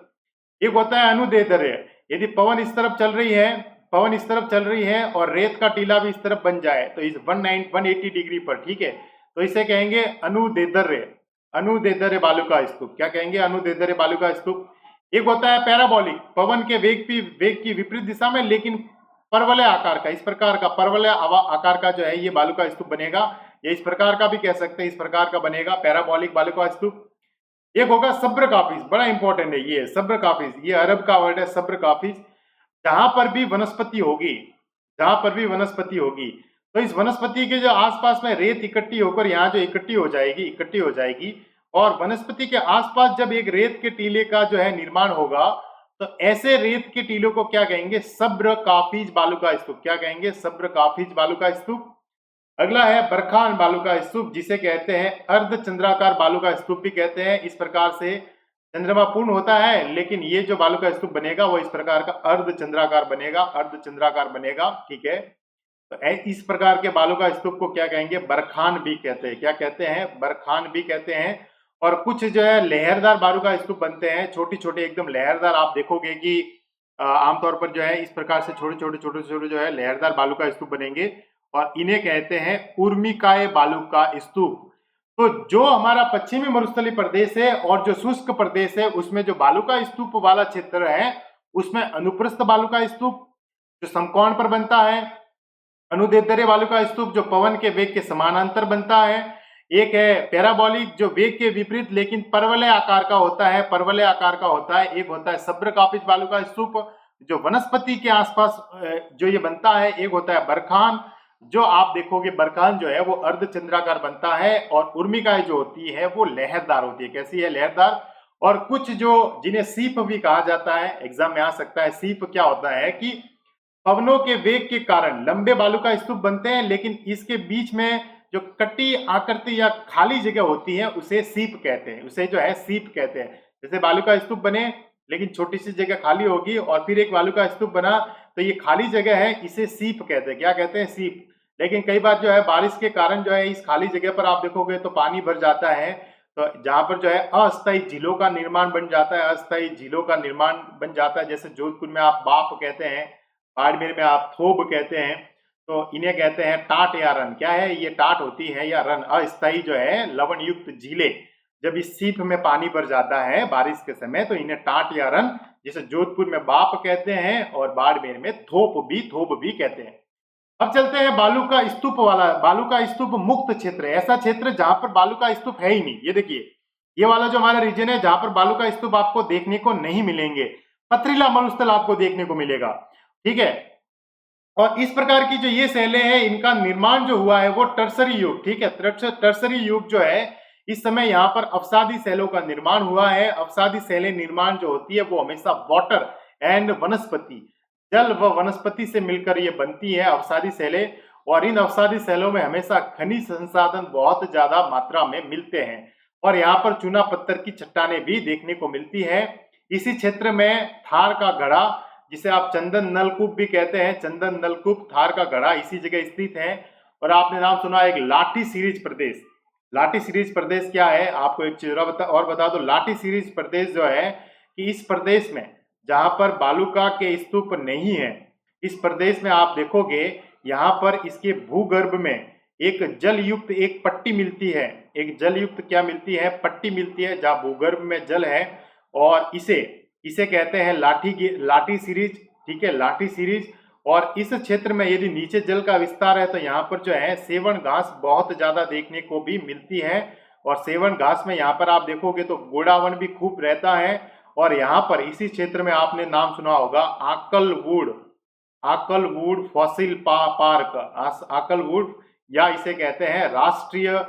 एक होता है अनुदैर्ध्य, यदि पवन इस तरफ चल रही है, पवन इस तरफ चल रही है और रेत का टीला भी इस तरफ बन जाए तो इस 180 डिग्री पर, ठीक है, तो इसे कहेंगे अनुदैर्ध्य, अनुदैर्ध्य बालू का स्तूप, क्या कहेंगे, अनुदैर्ध्य बालू का स्तूप। एक होता है पैराबोलिक, पवन के वेग की विपरीत दिशा में लेकिन परवलय आकार का, इस प्रकार का परवलय आकार का जो है ये बालू का स्तूप बनेगा, या इस प्रकार का भी कह सकते हैं, इस प्रकार का बनेगा पैराबोलिक बालू का स्तूप। एक होगा सब्र काफिज, बड़ा इंपॉर्टेंट है ये सब्र काफिज, ये अरब का वर्ड है सब्र काफिज। जहां पर भी वनस्पति होगी, जहां पर भी वनस्पति होगी तो इस वनस्पति के जो आसपास में रेत इकट्ठी होकर यहाँ जो इकट्ठी हो जाएगी, और वनस्पति के आसपास जब एक रेत के टीले का जो है निर्माण होगा तो ऐसे रेत के टीलों को क्या कहेंगे, सब्र काफिज बालू का स्तूप, क्या कहेंगे, सब्र काफिज बालू का स्तूप। अगला है बरखान बालू का स्तूप, जिसे कहते हैं अर्ध चंद्राकार बालू का स्तूप भी कहते हैं। इस प्रकार से चंद्रमा पूर्ण होता है लेकिन ये जो बालू का स्तूप बनेगा वो इस प्रकार का अर्ध चंद्राकार बनेगा, अर्ध चंद्राकार बनेगा, ठीक है। तो इस प्रकार के बालू का स्तूप को क्या कहेंगे, बरखान भी कहते हैं, क्या कहते हैं, बरखान भी कहते हैं। और कुछ जो है लहरदार बालू का स्तूप बनते हैं, छोटी छोटी एकदम लहरदार, आप देखोगे कि आमतौर पर जो है इस प्रकार से छोटे छोटे जो है लहरदार बालू का स्तूप बनेंगे, और इन्हें कहते हैं उर्मिकाय बालू का स्तूप। तो जो हमारा पश्चिमी मरुस्थलीय प्रदेश है और जो शुष्क प्रदेश है उसमें जो बालू का स्तूप वाला क्षेत्र है उसमें अनुप्रस्थ बालू का स्तूप जो समकोण पर बनता है, अनुदैर्ध्य बालू का स्तूप जो पवन के वेग के समानांतर बनता है, एक है पैराबोलिक जो वेग के विपरीत लेकिन परवलय आकार का होता है, परवलय आकार का होता है, एक होता है सब्र कापिज बालू का स्तूप जो वनस्पति के आसपास जो ये बनता है, एक होता है बरखान जो आप देखोगे बरखान जो है वो अर्ध चंद्राकार बनता है, और उर्मिकाएं जो होती है वो लहरदार होती है, कैसी है, लहरदार। और कुछ जो जिन्हें सीप भी कहा जाता है, एग्जाम में आ सकता है, सीप क्या होता है कि पवनों के वेग के कारण लंबे बालू का स्तूप बनते हैं लेकिन इसके बीच में जो कटी आकृति या खाली जगह होती है उसे सीप कहते हैं, उसे जो है सीप कहते हैं। जैसे बालू का स्तूप बने लेकिन छोटी सी जगह खाली होगी और फिर एक बालू का स्तूप बना तो ये खाली जगह है, इसे सीप कहते हैं, क्या कहते हैं, सीप। लेकिन कई बार जो है बारिश के कारण जो है इस खाली जगह पर आप देखोगे तो पानी भर जाता है, तो जहां पर जो है अस्थायी झीलों का निर्माण बन जाता है, अस्थायी झीलों का निर्माण बन जाता है। जैसे जोधपुर में आप बाप कहते हैं, बाड़मेर में आप थोब कहते हैं, तो इन्हें कहते हैं टाट या रन। क्या है ये, टाट होती है या रन, अस्थायी जो है लवण युक्त झीलें जब इस सीप में पानी भर जाता है बारिश के समय तो इन्हें टाट या रन, जैसे जोधपुर में बाप कहते हैं और बाड़मेर में थोप भी कहते हैं। अब चलते हैं बालू का स्तूप वाला, बालू का स्तूप मुक्त क्षेत्र, ऐसा क्षेत्र जहां पर बालू का स्तूप है ही नहीं। ये देखिए ये वाला जो हमारा रीजन है जहां पर बालू का स्तूप आपको देखने को नहीं मिलेंगे, पथरीला मरुस्थल आपको देखने को मिलेगा, ठीक है। और इस प्रकार की जो ये शैलें हैं, इनका निर्माण जो हुआ है वो टर्सरी युग, ठीक है। टर्सरी युग जो है, इस समय यहाँ पर अवसादी शैलों का निर्माण हुआ है। अवसादी शैलें निर्माण जो होती है वो हमेशा वाटर एंड वनस्पति, जल व वनस्पति से मिलकर ये बनती है अवसादी शैलें। और इन अवसादी शैलों में हमेशा खनिज संसाधन बहुत ज्यादा मात्रा में मिलते हैं। और यहाँ पर चूना पत्थर की चट्टानें भी देखने को मिलती है। इसी क्षेत्र में थार का गढ़ा, जिसे आप चंदन नलकूप भी कहते हैं, चंदन नलकूप, थार का गढ़ा इसी जगह स्थित है। और आपने नाम सुना एक लाठी सीरीज प्रदेश। लाठी सीरीज प्रदेश क्या है, आपको एक चीज और बता दो। लाठी सीरीज प्रदेश जो है कि इस प्रदेश में जहां पर बालूका के स्तूप नहीं है, इस प्रदेश में आप देखोगे यहाँ पर इसके भूगर्भ में एक जल युक्त एक पट्टी मिलती है। एक जल युक्त क्या मिलती है, पट्टी मिलती है, जहाँ भूगर्भ में जल है। और इसे इसे कहते हैं लाठी सीरीज, ठीक है, लाठी सीरीज। और इस क्षेत्र में यदि नीचे जल का विस्तार है तो यहाँ पर जो है सेवन घास बहुत ज्यादा देखने को भी मिलती है। और सेवन घास में यहाँ पर आप देखोगे तो गोडावन भी खूब रहता है। और यहाँ पर इसी क्षेत्र में आपने नाम सुना होगा आकलवुड, आकलवुड फॉसिल पार्क, आकलवुड, या इसे कहते हैं राष्ट्रीय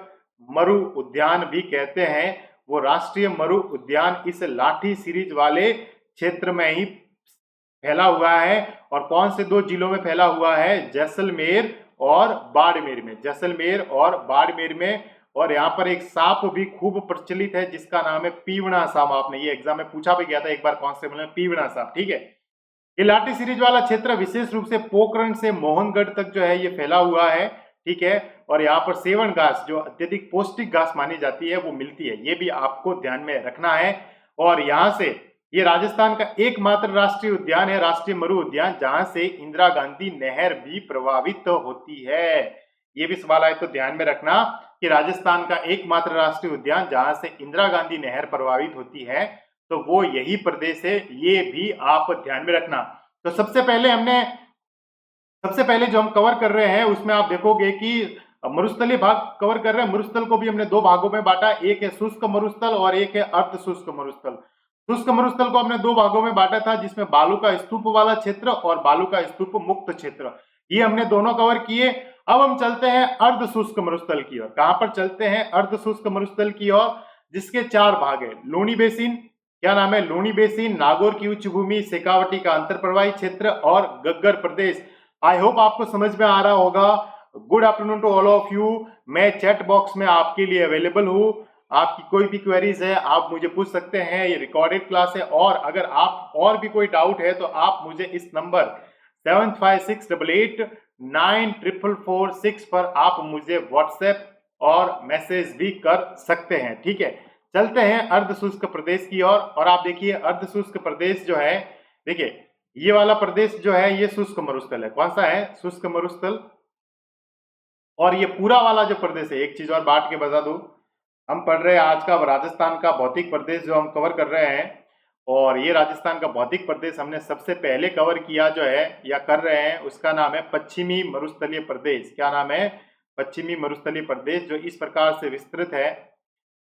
मरु उद्यान भी कहते हैं। वो राष्ट्रीय मरु उद्यान इस लाठी सीरीज वाले क्षेत्र में ही फैला हुआ है। और कौन से दो जिलों में फैला हुआ है, जैसलमेर और बाड़मेर में, जैसलमेर और बाड़मेर में। और यहाँ पर एक सांप भी खूब प्रचलित है जिसका नाम है पीवना सांप। आपने ये एग्जाम में पूछा भी गया था एक बार कांस्टेबल में, पीवना सांप, ठीक है। ये लाठी सीरीज वाला क्षेत्र विशेष रूप से पोखरण से मोहनगढ़ तक जो है ये फैला हुआ है, ठीक है। और यहाँ पर सेवन घास जो अत्यधिक पौष्टिक घास मानी जाती है वो मिलती है, ये भी आपको ध्यान में रखना है। और यहाँ से ये राजस्थान का एकमात्र राष्ट्रीय उद्यान है, राष्ट्रीय मरु उद्यान, जहां से इंदिरा गांधी नहर भी प्रभावित होती है। ये भी सवाल आए तो ध्यान में रखना कि राजस्थान का एकमात्र राष्ट्रीय उद्यान जहां से इंदिरा गांधी नहर प्रभावित होती है तो वो यही प्रदेश है, ये भी आप ध्यान में रखना। तो सबसे पहले जो हम कवर कर रहे हैं उसमें आप देखोगे कि मरुस्थलीय भाग कवर कर रहे हैं। मरुस्थल को भी हमने दो भागों में बांटा, एक है शुष्क मरुस्थल और एक है अर्ध शुष्क मरुस्थल। शुष्क मरुस्थल को हमने दो भागों में बांटा था, जिसमें बालू का स्तूप वाला क्षेत्र और बालू का स्तूप मुक्त क्षेत्र, ये हमने दोनों कवर किए। अब हम चलते हैं अर्ध शुष्क मरुस्थल की ओर। कहां पर चलते हैं, अर्ध शुष्क मरुस्थल की ओर, जिसके चार भाग है। लूणी बेसिन, क्या नाम है, लूणी बेसिन, नागौर की उच्च भूमि, शेखावटी का अंतर प्रवाही क्षेत्र और गग्गर प्रदेश। आई होप आपको समझ में आ रहा होगा। Good afternoon to all of you. मैं चैट बॉक्स में आपके लिए अवेलेबल हूँ। आपकी कोई भी क्वेरीज है आप मुझे पूछ सकते हैं, ये रिकॉर्डेड क्लास है। और अगर आप और भी कोई डाउट है तो आप मुझे इस नंबर 7568894446 पर आप मुझे व्हाट्सएप और मैसेज भी कर सकते हैं, ठीक है। चलते हैं अर्ध शुष्क प्रदेश की ओर। और आप देखिए अर्ध शुष्क प्रदेश जो है, देखिए ये वाला प्रदेश जो है ये शुष्क मरुस्थल है। कौन सा है, शुष्क मरुस्थल। और ये पूरा वाला जो प्रदेश है, एक चीज और बांट के बता दूं, हम पढ़ रहे हैं आज का राजस्थान का भौतिक प्रदेश जो हम कवर कर रहे हैं। और ये राजस्थान का भौतिक प्रदेश हमने सबसे पहले कवर किया जो है या कर रहे हैं, उसका नाम है पश्चिमी मरुस्थलीय प्रदेश। क्या नाम है, पश्चिमी मरुस्थलीय प्रदेश, जो इस प्रकार से विस्तृत है।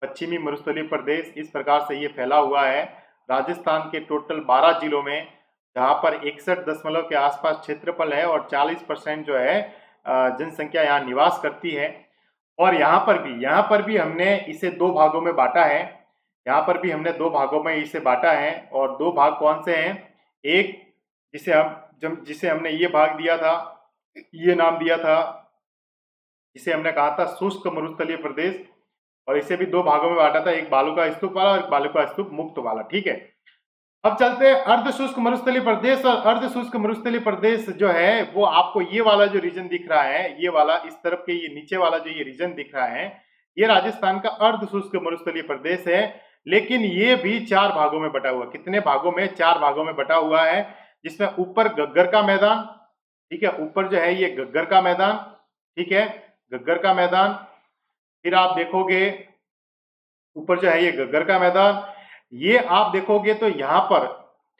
पश्चिमी मरुस्थलीय प्रदेश इस प्रकार से ये फैला हुआ है राजस्थान के टोटल 12 जिलों में, जहाँ पर 61 के आसपास क्षेत्रफल है और 40% जो है जनसंख्या यहाँ निवास करती है। और यहाँ पर भी हमने इसे दो भागों में बांटा है। यहाँ पर भी हमने दो भागों में इसे बांटा है। और दो भाग कौन से हैं, एक जिसे हमने ये भाग दिया था, ये नाम दिया था, जिसे हमने कहा था शुष्क मरुस्थलीय प्रदेश। और इसे भी दो भागों में बांटा था, एक बालू का स्तूप वाला और एक बालू का स्तूप मुक्त वाला, ठीक है। अब चलते हैं अर्ध शुष्क मरुस्थलीय प्रदेश। और अर्ध शुष्क मरुस्थलीय प्रदेश जो है वो आपको ये वाला जो रीजन दिख रहा है, ये वाला इस तरफ के ये नीचे वाला जो ये रीजन दिख रहा है, ये राजस्थान का अर्ध शुष्क मरुस्थलीय प्रदेश है। लेकिन ये भी चार भागों में बटा हुआ, कितने भागों में, चार भागों में बटा हुआ है। जिसमें ऊपर गग्गर का मैदान, ठीक है, ऊपर जो है ये गग्गर का मैदान, ठीक है, गग्गर का मैदान। फिर आप देखोगे ऊपर जो है ये गग्गर का मैदान, ये आप देखोगे तो यहाँ पर,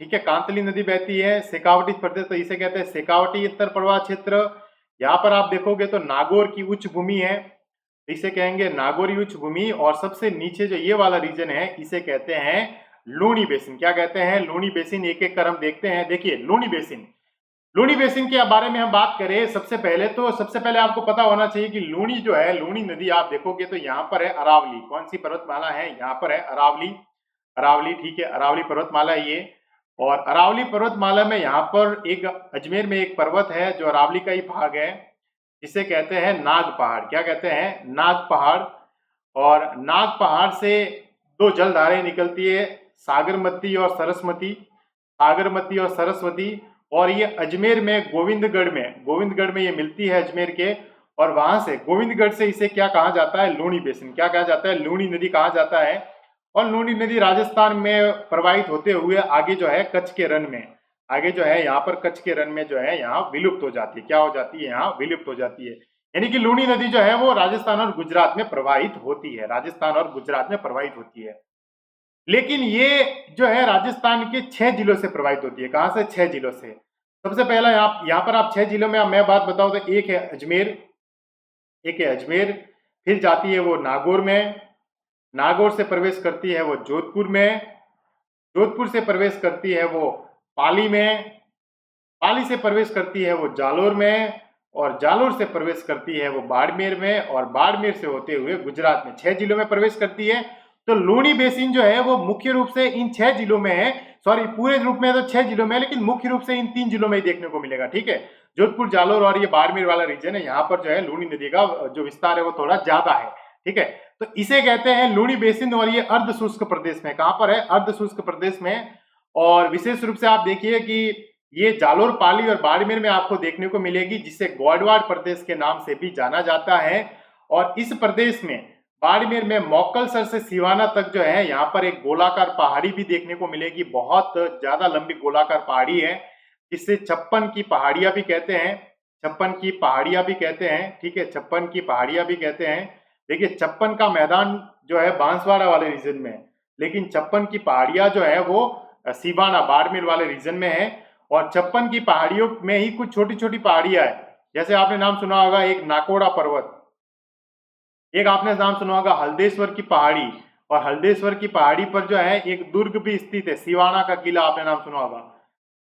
ठीक है, कांतली नदी बहती है, शेखावटी प्रदेश तो इसे कहते हैं शेखावटी उत्तर प्रवाह क्षेत्र। यहाँ पर आप देखोगे तो नागौर की उच्च भूमि है, इसे कहेंगे नागोरी उच्च भूमि। और सबसे नीचे जो ये वाला रीजन है इसे कहते हैं लूनी बेसिन। क्या कहते हैं? लूनी बेसिन। एक एक कर हम देखते हैं। देखिए लूनी बेसिन, लूनी बेसिन के बारे में हम बात करें सबसे पहले आपको पता होना चाहिए कि लूनी जो है, लूनी नदी आप देखोगे तो यहाँ पर है अरावली। कौन सी पर्वतमाला है? यहाँ पर है अरावली। अरावली, ठीक है, अरावली पर्वतमाला है ये। और अरावली पर्वतमाला में यहाँ पर एक अजमेर में एक पर्वत है जो अरावली का ही भाग है, जिसे कहते हैं नाग पहाड़। क्या कहते हैं? नाग पहाड़। और नाग पहाड़ से दो जलधाराएं निकलती है, सागरमती और सरस्वती। सागरमती और सरस्वती। और ये अजमेर में गोविंदगढ़ में ये मिलती है अजमेर के। और वहां से गोविंदगढ़ से इसे क्या कहा जाता है? लूनी बेसिन। क्या कहा जाता है? लूनी नदी कहा जाता है। और लूनी नदी राजस्थान में प्रवाहित होते हुए आगे जो है कच्छ के रण में, आगे जो है यहाँ पर कच्छ के रण में जो है यहाँ विलुप्त हो जाती है। क्या हो जाती है? यहाँ विलुप्त हो जाती है। यानी कि लूनी नदी जो है वो राजस्थान और गुजरात में प्रवाहित होती है, राजस्थान और गुजरात में प्रवाहित होती है। लेकिन ये जो है राजस्थान के 6 जिलों से प्रवाहित होती है। कहां से? 6 जिलों से। सबसे पहला यहाँ पर आप 6 जिलों में मैं बात बताऊं तो एक है अजमेर, फिर जाती है वो नागौर में, नागौर से प्रवेश करती है वो जोधपुर में, जोधपुर से प्रवेश करती है वो पाली में, पाली से प्रवेश करती है वो जालोर में, और जालोर से प्रवेश करती है वो बाड़मेर में, और बाड़मेर से होते हुए गुजरात में। 6 जिलों में प्रवेश करती है। तो लूनी बेसिन जो है वो मुख्य रूप से इन 6 जिलों में है। सॉरी, पूरे रूप में तो 6 जिलों में है, लेकिन मुख्य रूप से इन 3 जिलों में ही देखने को मिलेगा। ठीक है, जोधपुर, जालोर और ये बाड़मेर वाला रीजन है, यहाँ पर जो है लूनी नदी का जो विस्तार है वो थोड़ा ज्यादा है। ठीक है, तो इसे कहते हैं लूनी बेसिन। और ये अर्ध शुष्क प्रदेश में, कहां पर है? अर्ध शुष्क प्रदेश में। और विशेष रूप से आप देखिए कि ये जालोर, पाली और बाड़मेर में आपको देखने को मिलेगी, जिसे गौडवाड़ प्रदेश के नाम से भी जाना जाता है। और इस प्रदेश में बाड़मेर में मोक्कलसर से सिवाना तक जो है यहाँ पर एक गोलाकार पहाड़ी भी देखने को मिलेगी। बहुत ज्यादा लंबी गोलाकार पहाड़ी है, जिसे छप्पन की पहाड़ियां भी कहते हैं। छप्पन की पहाड़ियां भी कहते हैं। ठीक है, छप्पन की पहाड़ियां भी कहते हैं। देखिए छप्पन का मैदान जो है बांसवाड़ा वाले रीजन में है, लेकिन छप्पन की पहाड़ियां जो है वो सिवाना, बाड़मेर वाले रीजन में है। और छप्पन की पहाड़ियों में ही कुछ छोटी छोटी पहाड़ियां है, जैसे आपने नाम सुना होगा एक नाकोड़ा पर्वत, एक आपने नाम सुना होगा हल्देश्वर की पहाड़ी। और हल्देश्वर की पहाड़ी पर जो है एक दुर्ग भी स्थित है, सिवाना का किला, आपने नाम सुना होगा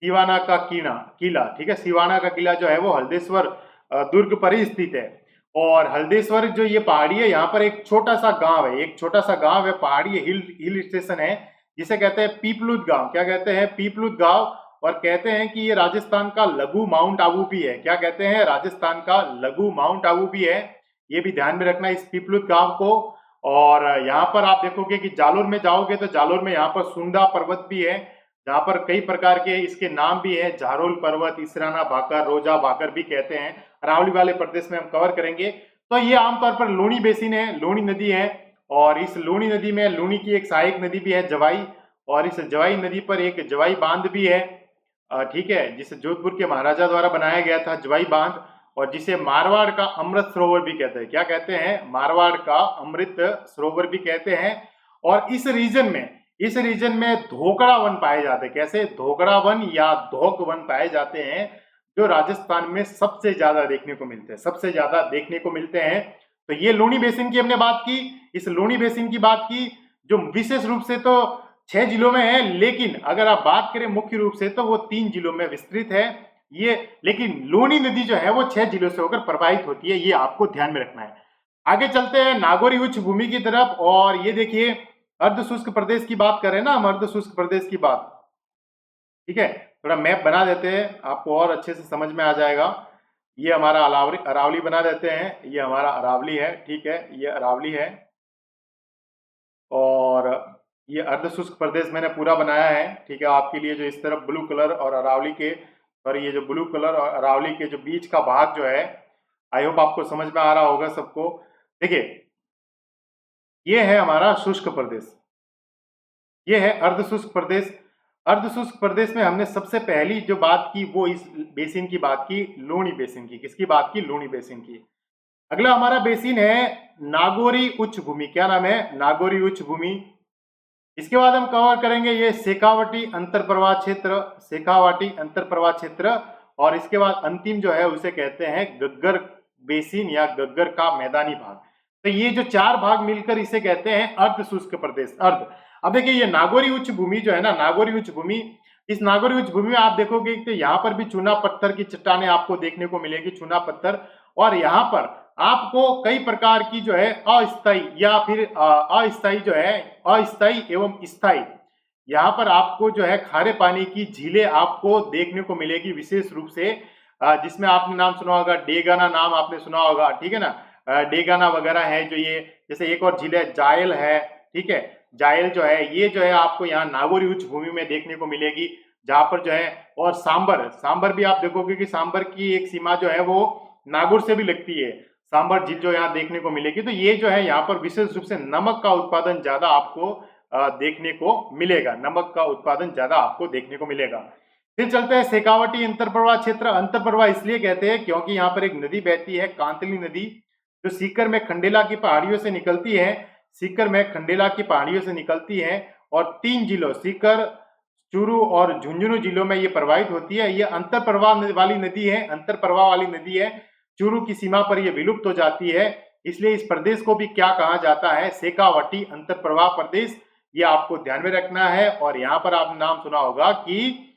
सिवाना का किला। ठीक है, सिवाना का किला जो है वो हल्देश्वर दुर्ग पर ही स्थित है। और हल्देश्वर जो ये पहाड़ी है, यहाँ पर एक छोटा सा गांव है, पहाड़ी हिल स्टेशन है, जिसे कहते हैं पीपलुद गांव। क्या कहते हैं? पीपलुद गांव। और कहते हैं कि ये राजस्थान का लघु माउंट आबू भी है। क्या कहते हैं? राजस्थान का लघु माउंट आबू भी है। ये भी ध्यान में रखना इस पीपलुद गांव को। और यहाँ पर आप देखोगे कि जालोर में जाओगे तो जालोर में यहाँ पर सुंदा पर्वत भी है, जहाँ पर कई प्रकार के इसके नाम भी है, झारोल पर्वत, इसराना भाकर, रोजा भाकर भी कहते हैं। अरावली वाले प्रदेश में हम कवर करेंगे। तो ये आमतौर पर लूनी बेसिन है, लूनी नदी है। और इस लूनी नदी में लूनी की एक सहायक नदी भी है जवाई, और इस जवाई नदी पर एक जवाई बांध भी है। ठीक है, जिसे जोधपुर के महाराजा द्वारा बनाया गया था जवाई बांध, और जिसे मारवाड़ का अमृत सरोवर भी कहते हैं। क्या कहते हैं? मारवाड़ का अमृत सरोवर भी कहते हैं। और इस रीजन में धोकड़ा वन पाए जाते हैं। कैसे? धोकड़ा वन या धोक वन पाए जाते हैं, जो राजस्थान में सबसे ज्यादा देखने को मिलते हैं, सबसे ज्यादा देखने को मिलते हैं। तो ये लूनी बेसिन की हमने बात की। इस लूनी बेसिन की बात की जो विशेष रूप से तो 6 जिलों में है, लेकिन अगर आप बात करें मुख्य रूप से तो वो 3 जिलों में विस्तृत है ये। लेकिन लूनी नदी जो है वो 6 जिलों से होकर प्रवाहित होती है, ये आपको ध्यान में रखना है। आगे चलते हैं नागौरी उच्च भूमि की तरफ। और ये देखिए अर्ध शुष्क प्रदेश की बात करें ना हम, अर्ध शुष्क प्रदेश की बात। ठीक है, थोड़ा मैप बना देते हैं, आपको और अच्छे से समझ में आ जाएगा। ये हमारा अरावली बना देते हैं, ये हमारा अरावली है। ठीक है, ये अरावली है। और ये अर्ध शुष्क प्रदेश मैंने पूरा बनाया है। ठीक है, आपके लिए जो इस तरफ ब्लू कलर और अरावली के, और ये जो ब्लू कलर और अरावली के जो बीच का भाग जो है, आई होप आपको समझ में आ रहा होगा सबको। देखिए ये है हमारा शुष्क प्रदेश, ये है अर्ध शुष्क प्रदेश। अर्ध शुष्क प्रदेश में हमने सबसे पहली जो बात की वो इस बेसिन की बात की, लूनी बेसिन की। किसकी बात की? लूनी बेसिन की। अगला हमारा बेसिन है नागौरी उच्च भूमि। क्या नाम है? नागौरी उच्च भूमि। इसके बाद हम कवर करेंगे ये शेखावाटी अंतरप्रवाह क्षेत्र, शेखावाटी अंतरप्रवाह क्षेत्र। और इसके बाद अंतिम जो है उसे कहते हैं गग्गर बेसिन या गग्गर का मैदानी भाग। तो ये जो चार भाग मिलकर इसे कहते हैं अर्ध शुष्क प्रदेश। अर्ध, अब देखिए ये नागौरी उच्च भूमि जो है ना, नागौरी उच्च भूमि, इस नागौरी उच्च भूमि में आप देखोगे तो यहाँ पर भी चूना पत्थर की चट्टानें आपको देखने को मिलेगी, चूना पत्थर। और यहाँ पर आपको कई प्रकार की जो है अस्थाई या फिर अस्थाई जो है, अस्थाई एवं स्थाई, यहाँ पर आपको जो है खारे पानी की झीलें आपको देखने को मिलेगी विशेष रूप से, जिसमें आपने नाम सुना होगा, डेगाना नाम आपने सुना होगा, ठीक है ना। डेगाना वगैरह है जो ये, जैसे एक और झील है जायल है, ठीक है। जायल जो है ये जो है आपको यहाँ नागौरी उच्च भूमि में देखने को मिलेगी, जहां पर जो है, और सांबर, सांबर भी आप देखोगे कि सांबर की एक सीमा जो है वो नागौर से भी लगती है, सांबर झील जो यहाँ देखने को मिलेगी। तो ये जो है यहाँ पर विशेष रूप से नमक का उत्पादन ज्यादा आपको देखने को मिलेगा, नमक का उत्पादन ज्यादा आपको देखने को मिलेगा। फिर चलते हैं शेखावटी अंतरप्रवाह क्षेत्र। अंतरप्रवाह इसलिए कहते हैं क्योंकि यहाँ पर एक नदी बहती है, कांतली नदी, जो सीकर में खंडेला की पहाड़ियों से निकलती है, सीकर में खंडेला की पहाड़ियों से निकलती है, और 3 जिलों सीकर, चूरू और झुंझुनू जिलों में ये प्रवाहित होती है। ये अंतर प्रवाह वाली नदी है, अंतर प्रवाह वाली नदी है। चूरू की सीमा पर ये विलुप्त हो जाती है, इसलिए इस प्रदेश को भी क्या कहा जाता है, शेखावटी अंतर प्रवाह प्रदेश। ये आपको ध्यान में रखना है। और यहाँ पर आपने नाम सुना होगा कि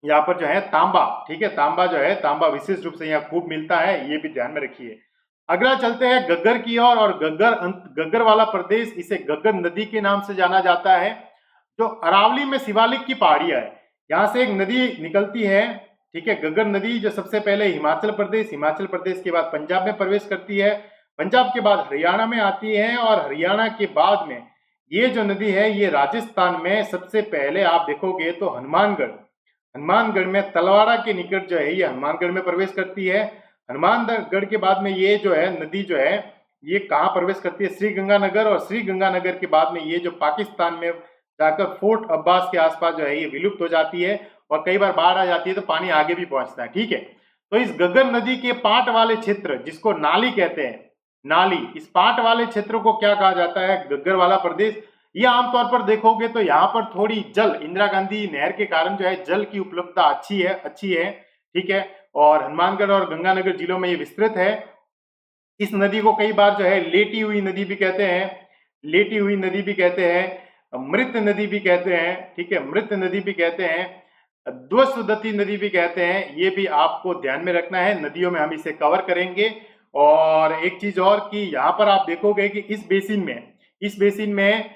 यहाँ पर जो है तांबा, ठीक है, तांबा जो है, तांबा विशेष रूप से यहाँ खूब मिलता है, ये भी ध्यान में रखिए। अगला चलते हैं गग्गर की ओर, और गग्गर वाला प्रदेश, इसे गग्गर नदी के नाम से जाना जाता है, जो अरावली में शिवालिक की पहाड़ियां है, यहाँ से एक नदी निकलती है, ठीक है, गग्गर नदी, जो सबसे पहले हिमाचल प्रदेश, हिमाचल प्रदेश के बाद पंजाब में प्रवेश करती है, पंजाब के बाद हरियाणा में आती है, और हरियाणा के बाद में ये जो नदी है ये राजस्थान में सबसे पहले आप देखोगे तो हनुमानगढ़, हनुमानगढ़ में तलवाड़ा के निकट जो है ये हनुमानगढ़ में प्रवेश करती है। हनुमानगढ़ के बाद में ये जो है नदी जो है ये कहाँ प्रवेश करती है, श्री गंगानगर, और श्री गंगानगर के बाद में ये जो पाकिस्तान में जाकर फोर्ट अब्बास के आसपास जो है ये विलुप्त हो जाती है, और कई बार बाढ़ आ जाती है तो पानी आगे भी पहुंचता है, ठीक है। तो इस गग्गर नदी के पाट वाले क्षेत्र, जिसको नाली कहते हैं, नाली, इस पाट वाले क्षेत्र को क्या कहा जाता है, गग्गर वाला प्रदेश। ये आमतौर पर देखोगे तो यहाँ पर थोड़ी जल, इंदिरा गांधी नहर के कारण जो है जल की उपलब्धता अच्छी है, ठीक है। और हनुमानगढ़ और गंगानगर जिलों में ये विस्तृत है। इस नदी को कई बार जो है लेटी हुई नदी भी कहते हैं, लेटी हुई नदी भी कहते हैं, मृत नदी भी कहते हैं, ठीक है, मृत नदी भी कहते हैं, द्वस्वदती नदी भी कहते हैं। ये भी आपको ध्यान में रखना है, नदियों में हम इसे कवर करेंगे। और एक चीज और कि यहाँ पर आप देखोगे कि इस बेसिन में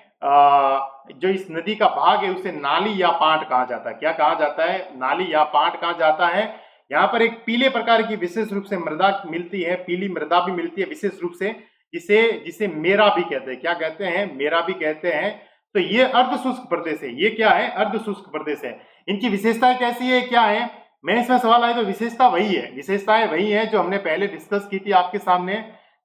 जो इस नदी का भाग है उसे नाली या पाट कहा जाता है। क्या कहा जाता है, नाली या पाट कहा जाता है। यहाँ पर एक पीले प्रकार की विशेष रूप से मृदा मिलती है, पीली मृदा भी मिलती है विशेष रूप से, जिसे जिसे मेरा भी कहते हैं। क्या कहते हैं, मेरा भी कहते हैं। तो ये अर्ध शुष्क प्रदेश है। ये क्या है, अर्ध शुष्क प्रदेश है। इनकी विशेषताएं कैसी है, क्या है, मैं इसमें सवाल आए तो विशेषता वही है, विशेषताएं वही है जो हमने पहले डिस्कस की थी आपके सामने।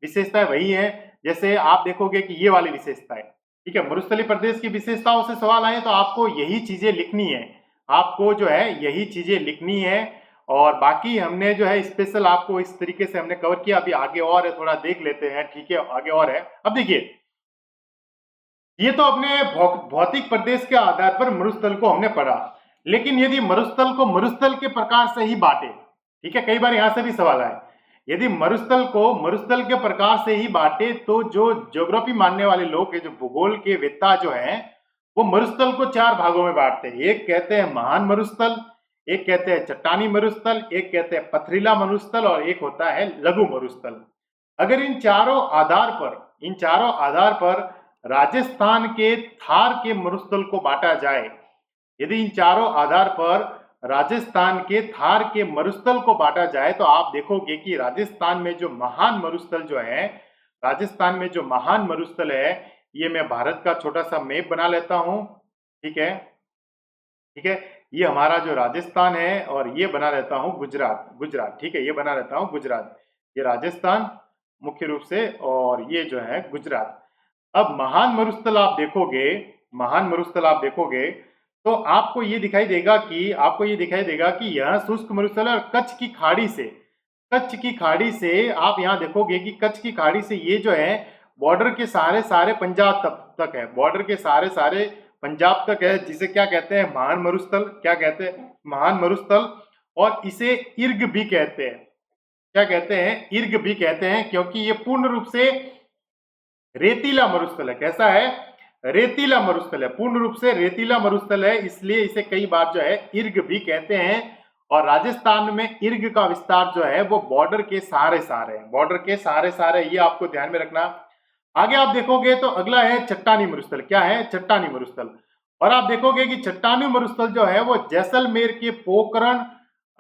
विशेषताएं वही है, जैसे आप देखोगे कि ये वाली विशेषताएं, ठीक है। मरुस्थलीय प्रदेश की विशेषताओं से सवाल आए तो आपको यही चीजें लिखनी है, आपको जो है यही चीजें लिखनी है। और बाकी हमने जो है स्पेशल आपको इस तरीके से हमने कवर किया। अभी आगे और है, थोड़ा देख लेते हैं, ठीक है, आगे और है। अब देखिए, ये तो अपने भौतिक प्रदेश के आधार पर मरुस्थल को हमने पढ़ा, लेकिन यदि मरुस्थल को मरुस्थल के प्रकार से ही बांटे, ठीक है, कई बार यहां से भी सवाल आए, यदि मरुस्थल को मरुस्थल के प्रकार से ही बांटे तो जो ज्योग्राफी मानने वाले लोग हैं, जो भूगोल के वेत्ता जो हैं, वो मरुस्थल को 4 भागों में बांटते हैं। एक कहते हैं महान मरुस्थल, एक कहते हैं चट्टानी मरुस्थल, एक कहते हैं पथरीला मरुस्थल, और एक होता है लघु मरुस्थल। अगर इन चारों आधार पर राजस्थान के थार के मरुस्थल को बांटा जाए, यदि इन चारों आधार पर राजस्थान के थार के मरुस्थल को बांटा जाए तो आप देखोगे कि राजस्थान में जो महान मरुस्थल जो है, राजस्थान में जो महान मरुस्थल है, ये मैं भारत का छोटा सा मैप बना लेता हूं, ठीक है, ठीक है। ये हमारा जो राजस्थान है, और ये बना लेता हूं गुजरात, ठीक है, ये बना लेता हूं गुजरात, ये राजस्थान मुख्य रूप से, और ये जो है गुजरात। अब महान मरुस्थल आप देखोगे, महान मरुस्थल आप देखोगे तो आपको ये दिखाई देगा कि यह शुष्क मरुस्थल है, और कच्छ की खाड़ी से आप यहाँ देखोगे कि कच्छ की खाड़ी से ये जो है बॉर्डर के सारे पंजाब तक है, बॉर्डर के सारे पंजाब तक है, जिसे क्या कहते हैं, महान मरुस्थल। क्या कहते हैं, महान मरुस्थल। और इसे इर्ग भी कहते हैं। क्या कहते हैं, इर्ग भी कहते हैं, क्योंकि ये पूर्ण रूप से रेतीला मरुस्थल है। कैसा है? रेतीला मरुस्थल है, पूर्ण रूप से रेतीला मरुस्थल है, इसलिए इसे कई बार जो है इर्ग भी कहते हैं। और राजस्थान में इर्ग का विस्तार जो है वो बॉर्डर के सहारे सहारे है, बॉर्डर के सहारे सहारे, ये आपको ध्यान में रखना। आगे आप देखोगे तो अगला है चट्टानी मरुस्थल। क्या है? चट्टानी मरुस्थल। और आप देखोगे कि चट्टानी मरुस्थल जो है वो जैसलमेर के पोखरण,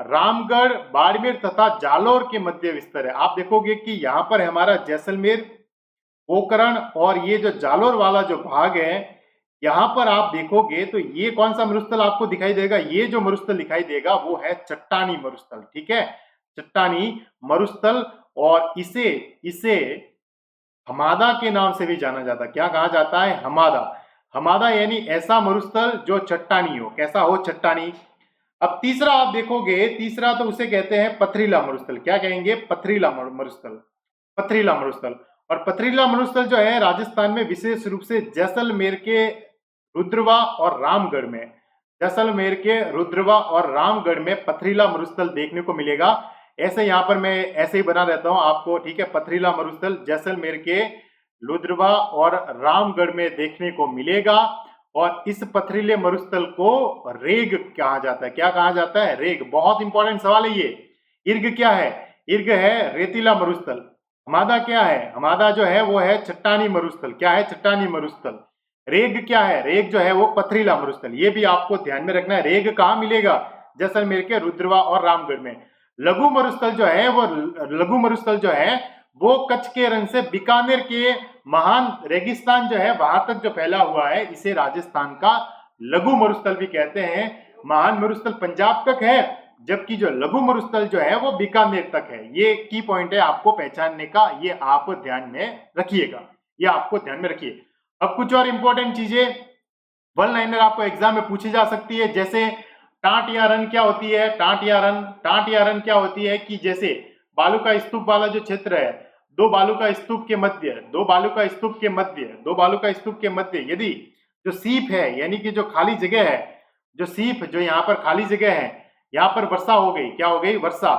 रामगढ़, बाड़मेर तथा जालोर के मध्य विस्तार है। आप देखोगे कि यहाँ पर हमारा जैसलमेर, पोखरण और ये जो जालोर वाला जो भाग है, यहाँ पर आप देखोगे तो ये कौन सा मरुस्थल आपको दिखाई देगा? ये जो मरुस्थल दिखाई देगा वो है चट्टानी मरुस्थल। ठीक है, चट्टानी मरुस्थल। और इसे इसे हमादा के नाम से भी जाना जाता है। क्या कहा जाता है? हमादा। हमादा यानी ऐसा मरुस्थल जो चट्टानी हो। कैसा हो? चट्टानी। अब तीसरा आप देखोगे, तीसरा तो उसे कहते हैं पथरीला मरुस्थल। क्या कहेंगे? पथरीला मरुस्थल। पथरीला मरुस्थल। और पथरीला मरुस्थल जो है राजस्थान में विशेष रूप से जैसलमेर के रुद्रवा और रामगढ़ में, जैसलमेर के रुद्रवा और रामगढ़ में पथरीला मरुस्थल देखने को मिलेगा। ऐसे यहाँ पर मैं ऐसे ही बना रहता हूँ आपको। ठीक है, पथरीला मरुस्थल जैसलमेर के रुद्रवा और रामगढ़ में देखने को मिलेगा। और इस पथरीले मरुस्थल को रेग कहा जाता है। क्या कहा जाता है? रेग। बहुत इंपॉर्टेंट सवाल है ये। इर्ग क्या है? इर्ग है रेतीला मरुस्थल। हमादा क्या है? हमादा जो है वो है चट्टानी मरुस्थल। क्या है? चट्टानी मरुस्थल। रेग क्या है? रेग जो है वो पथरीला मरुस्थल। ये भी आपको ध्यान में रखना है। रेग कहाँ मिलेगा? जैसलमेर के रुद्रवा और रामगढ़ में। लघु मरुस्थल जो है वो, लघु मरुस्थल जो है वो कच्छ के रण से बीकानेर के महान रेगिस्तान जो है वहां तक जो फैला हुआ है, इसे राजस्थान का लघु मरुस्थल भी कहते हैं। महान मरुस्थल पंजाब तक है, जबकि जो लघु मरुस्थल जो है वो बीकानेर तक है। ये की पॉइंट है आपको पहचानने का, ये आप ध्यान में रखिएगा, ये आपको ध्यान में रखिए। अब कुछ और इंपॉर्टेंट चीजें वन लाइनर आपको एग्जाम में पूछी जा सकती है, जैसे टाट या रन क्या होती है? टाट या रन, टाट या रन क्या होती है कि जैसे बालू का स्तूप वाला जो क्षेत्र है, दो बालू का स्तूप के मध्य, दो बालू का स्तूप के मध्य, दो बालू का स्तूप के मध्य यदि जो सीप है, यानी कि जो खाली जगह है, जो सीप, जो यहाँ पर खाली जगह है, यहाँ पर वर्षा हो गई। क्या हो गई? वर्षा।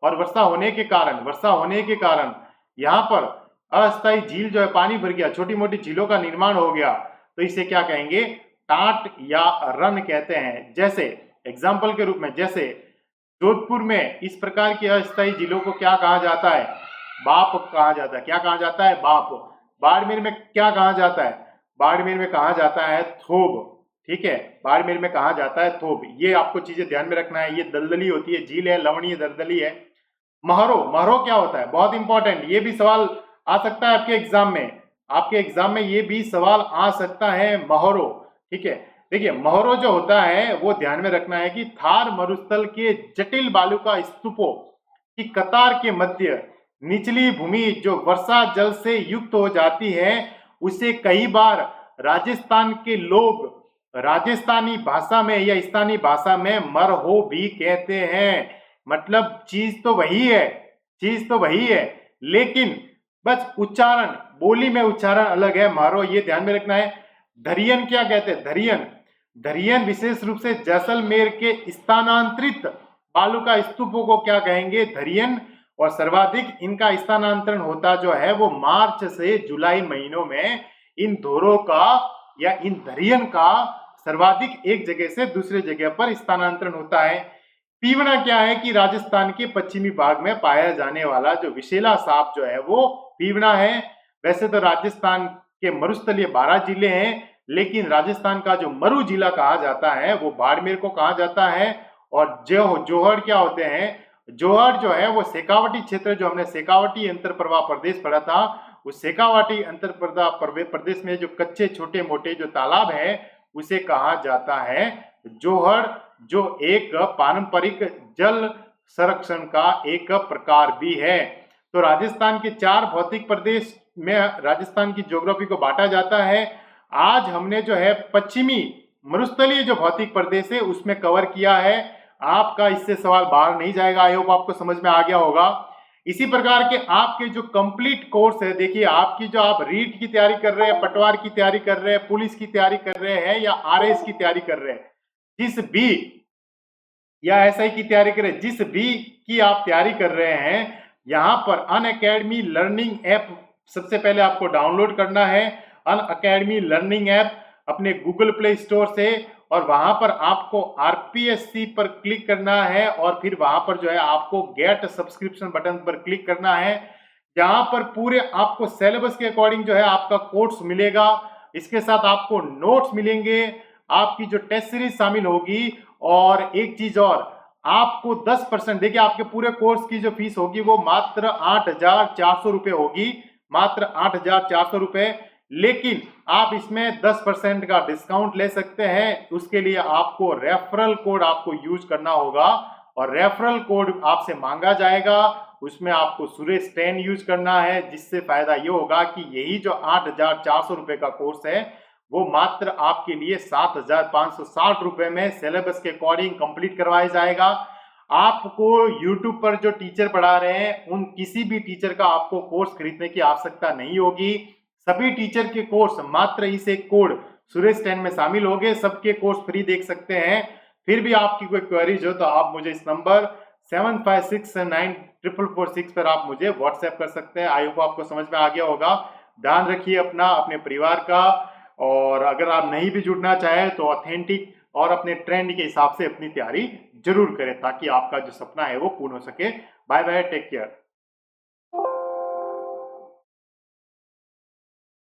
और वर्षा होने के कारण, वर्षा होने के कारण यहाँ पर अस्थायी झील जो है, पानी भर गया, छोटी मोटी झीलों का निर्माण हो गया, तो इसे क्या कहेंगे? टाट या रन कहते हैं। जैसे एग्जाम्पल के रूप में, जैसे जोधपुर में इस प्रकार की अस्थायी झीलों को क्या कहा जाता है? बाप कहा जाता है। क्या कहा जाता है? बाप। बाड़मेर में क्या कहा जाता है? बाड़मेर में कहा जाता है थोब। ठीक है, बाड़मेर में कहा जाता है थोब। ये आपको चीजें ध्यान में रखना है। ये दलदली होती है, झील है, लवणीय दलदली है। महरो, महरो क्या होता है? बहुत इंपॉर्टेंट, ये भी सवाल आ सकता है आपके एग्जाम में। आपके एग्जाम में ये भी सवाल आ सकता है, महरो। ठीक है, देखिए महरो जो होता है वो ध्यान में रखना है कि थार मरुस्थल के जटिल बालू का स्तूपों की कतार के मध्य निचली भूमि जो वर्षा जल से युक्त हो जाती है, उसे कई बार राजस्थान के लोग राजस्थानी भाषा में या स्थानीय भाषा में मरहो भी कहते हैं। मतलब चीज तो वही है, चीज तो वही है, लेकिन बस उच्चारण, बोली में उच्चारण अलग है। मारो, ये ध्यान में रखना है। धरियन क्या कहते हैं? धरियन, धरियन विशेष रूप से जैसलमेर के स्थानांतरित बालू का स्तूपों को क्या कहेंगे? धरियन। और सर्वाधिक इनका स्थानांतरण होता जो है वो मार्च से जुलाई महीनों में इन धोरों का या इन धरियन का सर्वाधिक एक जगह से दूसरे जगह पर स्थानांतरण होता है। पीवना क्या है कि राजस्थान के पश्चिमी भाग में पाया जाने वाला जो विशेला सांप जो है वो पीवना है। वैसे तो राजस्थान के मरुस्थलीय 12 जिले हैं, लेकिन राजस्थान का जो मरु जिला कहा जाता है वो बाड़मेर को कहा जाता है। और जोहड़ क्या होते हैं? जोहड़ जो है वो शेखावटी क्षेत्र, जो हमने शेखावटी अंतर प्रवाह प्रदेश पढ़ा था, उस शेखावटी अंतर प्रदेश में जो कच्चे छोटे मोटे जो तालाब है उसे कहा जाता है जोहड़, जो एक पारंपरिक जल संरक्षण का एक प्रकार भी है। तो राजस्थान के 4 भौतिक प्रदेश में राजस्थान की ज्योग्राफी को बांटा जाता है। आज हमने जो है पश्चिमी मरुस्थलीय जो भौतिक प्रदेश है उसमें कवर किया है। आपका इससे सवाल बाहर नहीं जाएगा। आई होप आपको समझ में आ गया होगा। इसी प्रकार के आपके जो कंप्लीट कोर्स है, देखिए आपकी जो आप रीट की तैयारी कर रहे हैं, पटवार की तैयारी कर रहे हैं, पुलिस की तैयारी कर रहे हैं या आरएस की तैयारी कर रहे हैं, जिस भी या एसआई की तैयारी कर रहे हैं, जिस भी की आप तैयारी कर रहे हैं, यहाँ पर अनअकैडमी लर्निंग ऐप सबसे पहले आपको डाउनलोड करना है अनअकैडमी लर्निंग ऐप अपने गूगल प्ले स्टोर से, और वहां पर आपको आरपीएससी पर क्लिक करना है और फिर वहां पर जो है आपको गेट सब्सक्रिप्शन बटन पर क्लिक करना है। यहाँ पर पूरे आपको सिलेबस के अकॉर्डिंग जो है आपका कोर्स मिलेगा, इसके साथ आपको नोट्स मिलेंगे, आपकी जो टेस्ट सीरीज शामिल होगी, और एक चीज और, आपको 10%, देखिए आपके पूरे कोर्स की जो फीस होगी वो मात्र 8,400 रुपए होगी, मात्र 8,400 रुपए। लेकिन आप इसमें 10% का डिस्काउंट ले सकते हैं, उसके लिए आपको रेफरल कोड आपको यूज करना होगा, और रेफरल कोड आपसे मांगा जाएगा, उसमें आपको सुरेश 10 यूज करना है, जिससे फायदा ये होगा कि यही जो 8,400 रुपए का कोर्स है वो मात्र आपके लिए 7,560 रुपए में सिलेबस के अकॉर्डिंग कंप्लीट करवाया जाएगा। आपको YouTube पर जो टीचर पढ़ा रहे हैं उन किसी भी टीचर का आपको कोर्स खरीदने की आवश्यकता नहीं होगी, सभी टीचर के कोर्स मात्र इस एक कोड सुरेश 10 में शामिल हो गए, सबके कोर्स फ्री देख सकते हैं। फिर भी आपकी कोई क्वेरीज हो तो आप मुझे इस नंबर 75694446 पर आप मुझे व्हाट्सएप कर सकते हैं। आई होप आपको समझ में आ गया होगा। ध्यान रखिए अपना, अपने परिवार का, और अगर आप नहीं भी जुड़ना चाहें तो ऑथेंटिक और अपने ट्रेंड के हिसाब से अपनी तैयारी जरूर करें, ताकि आपका जो सपना है वो पूर्ण हो सके। Bye bye, take care.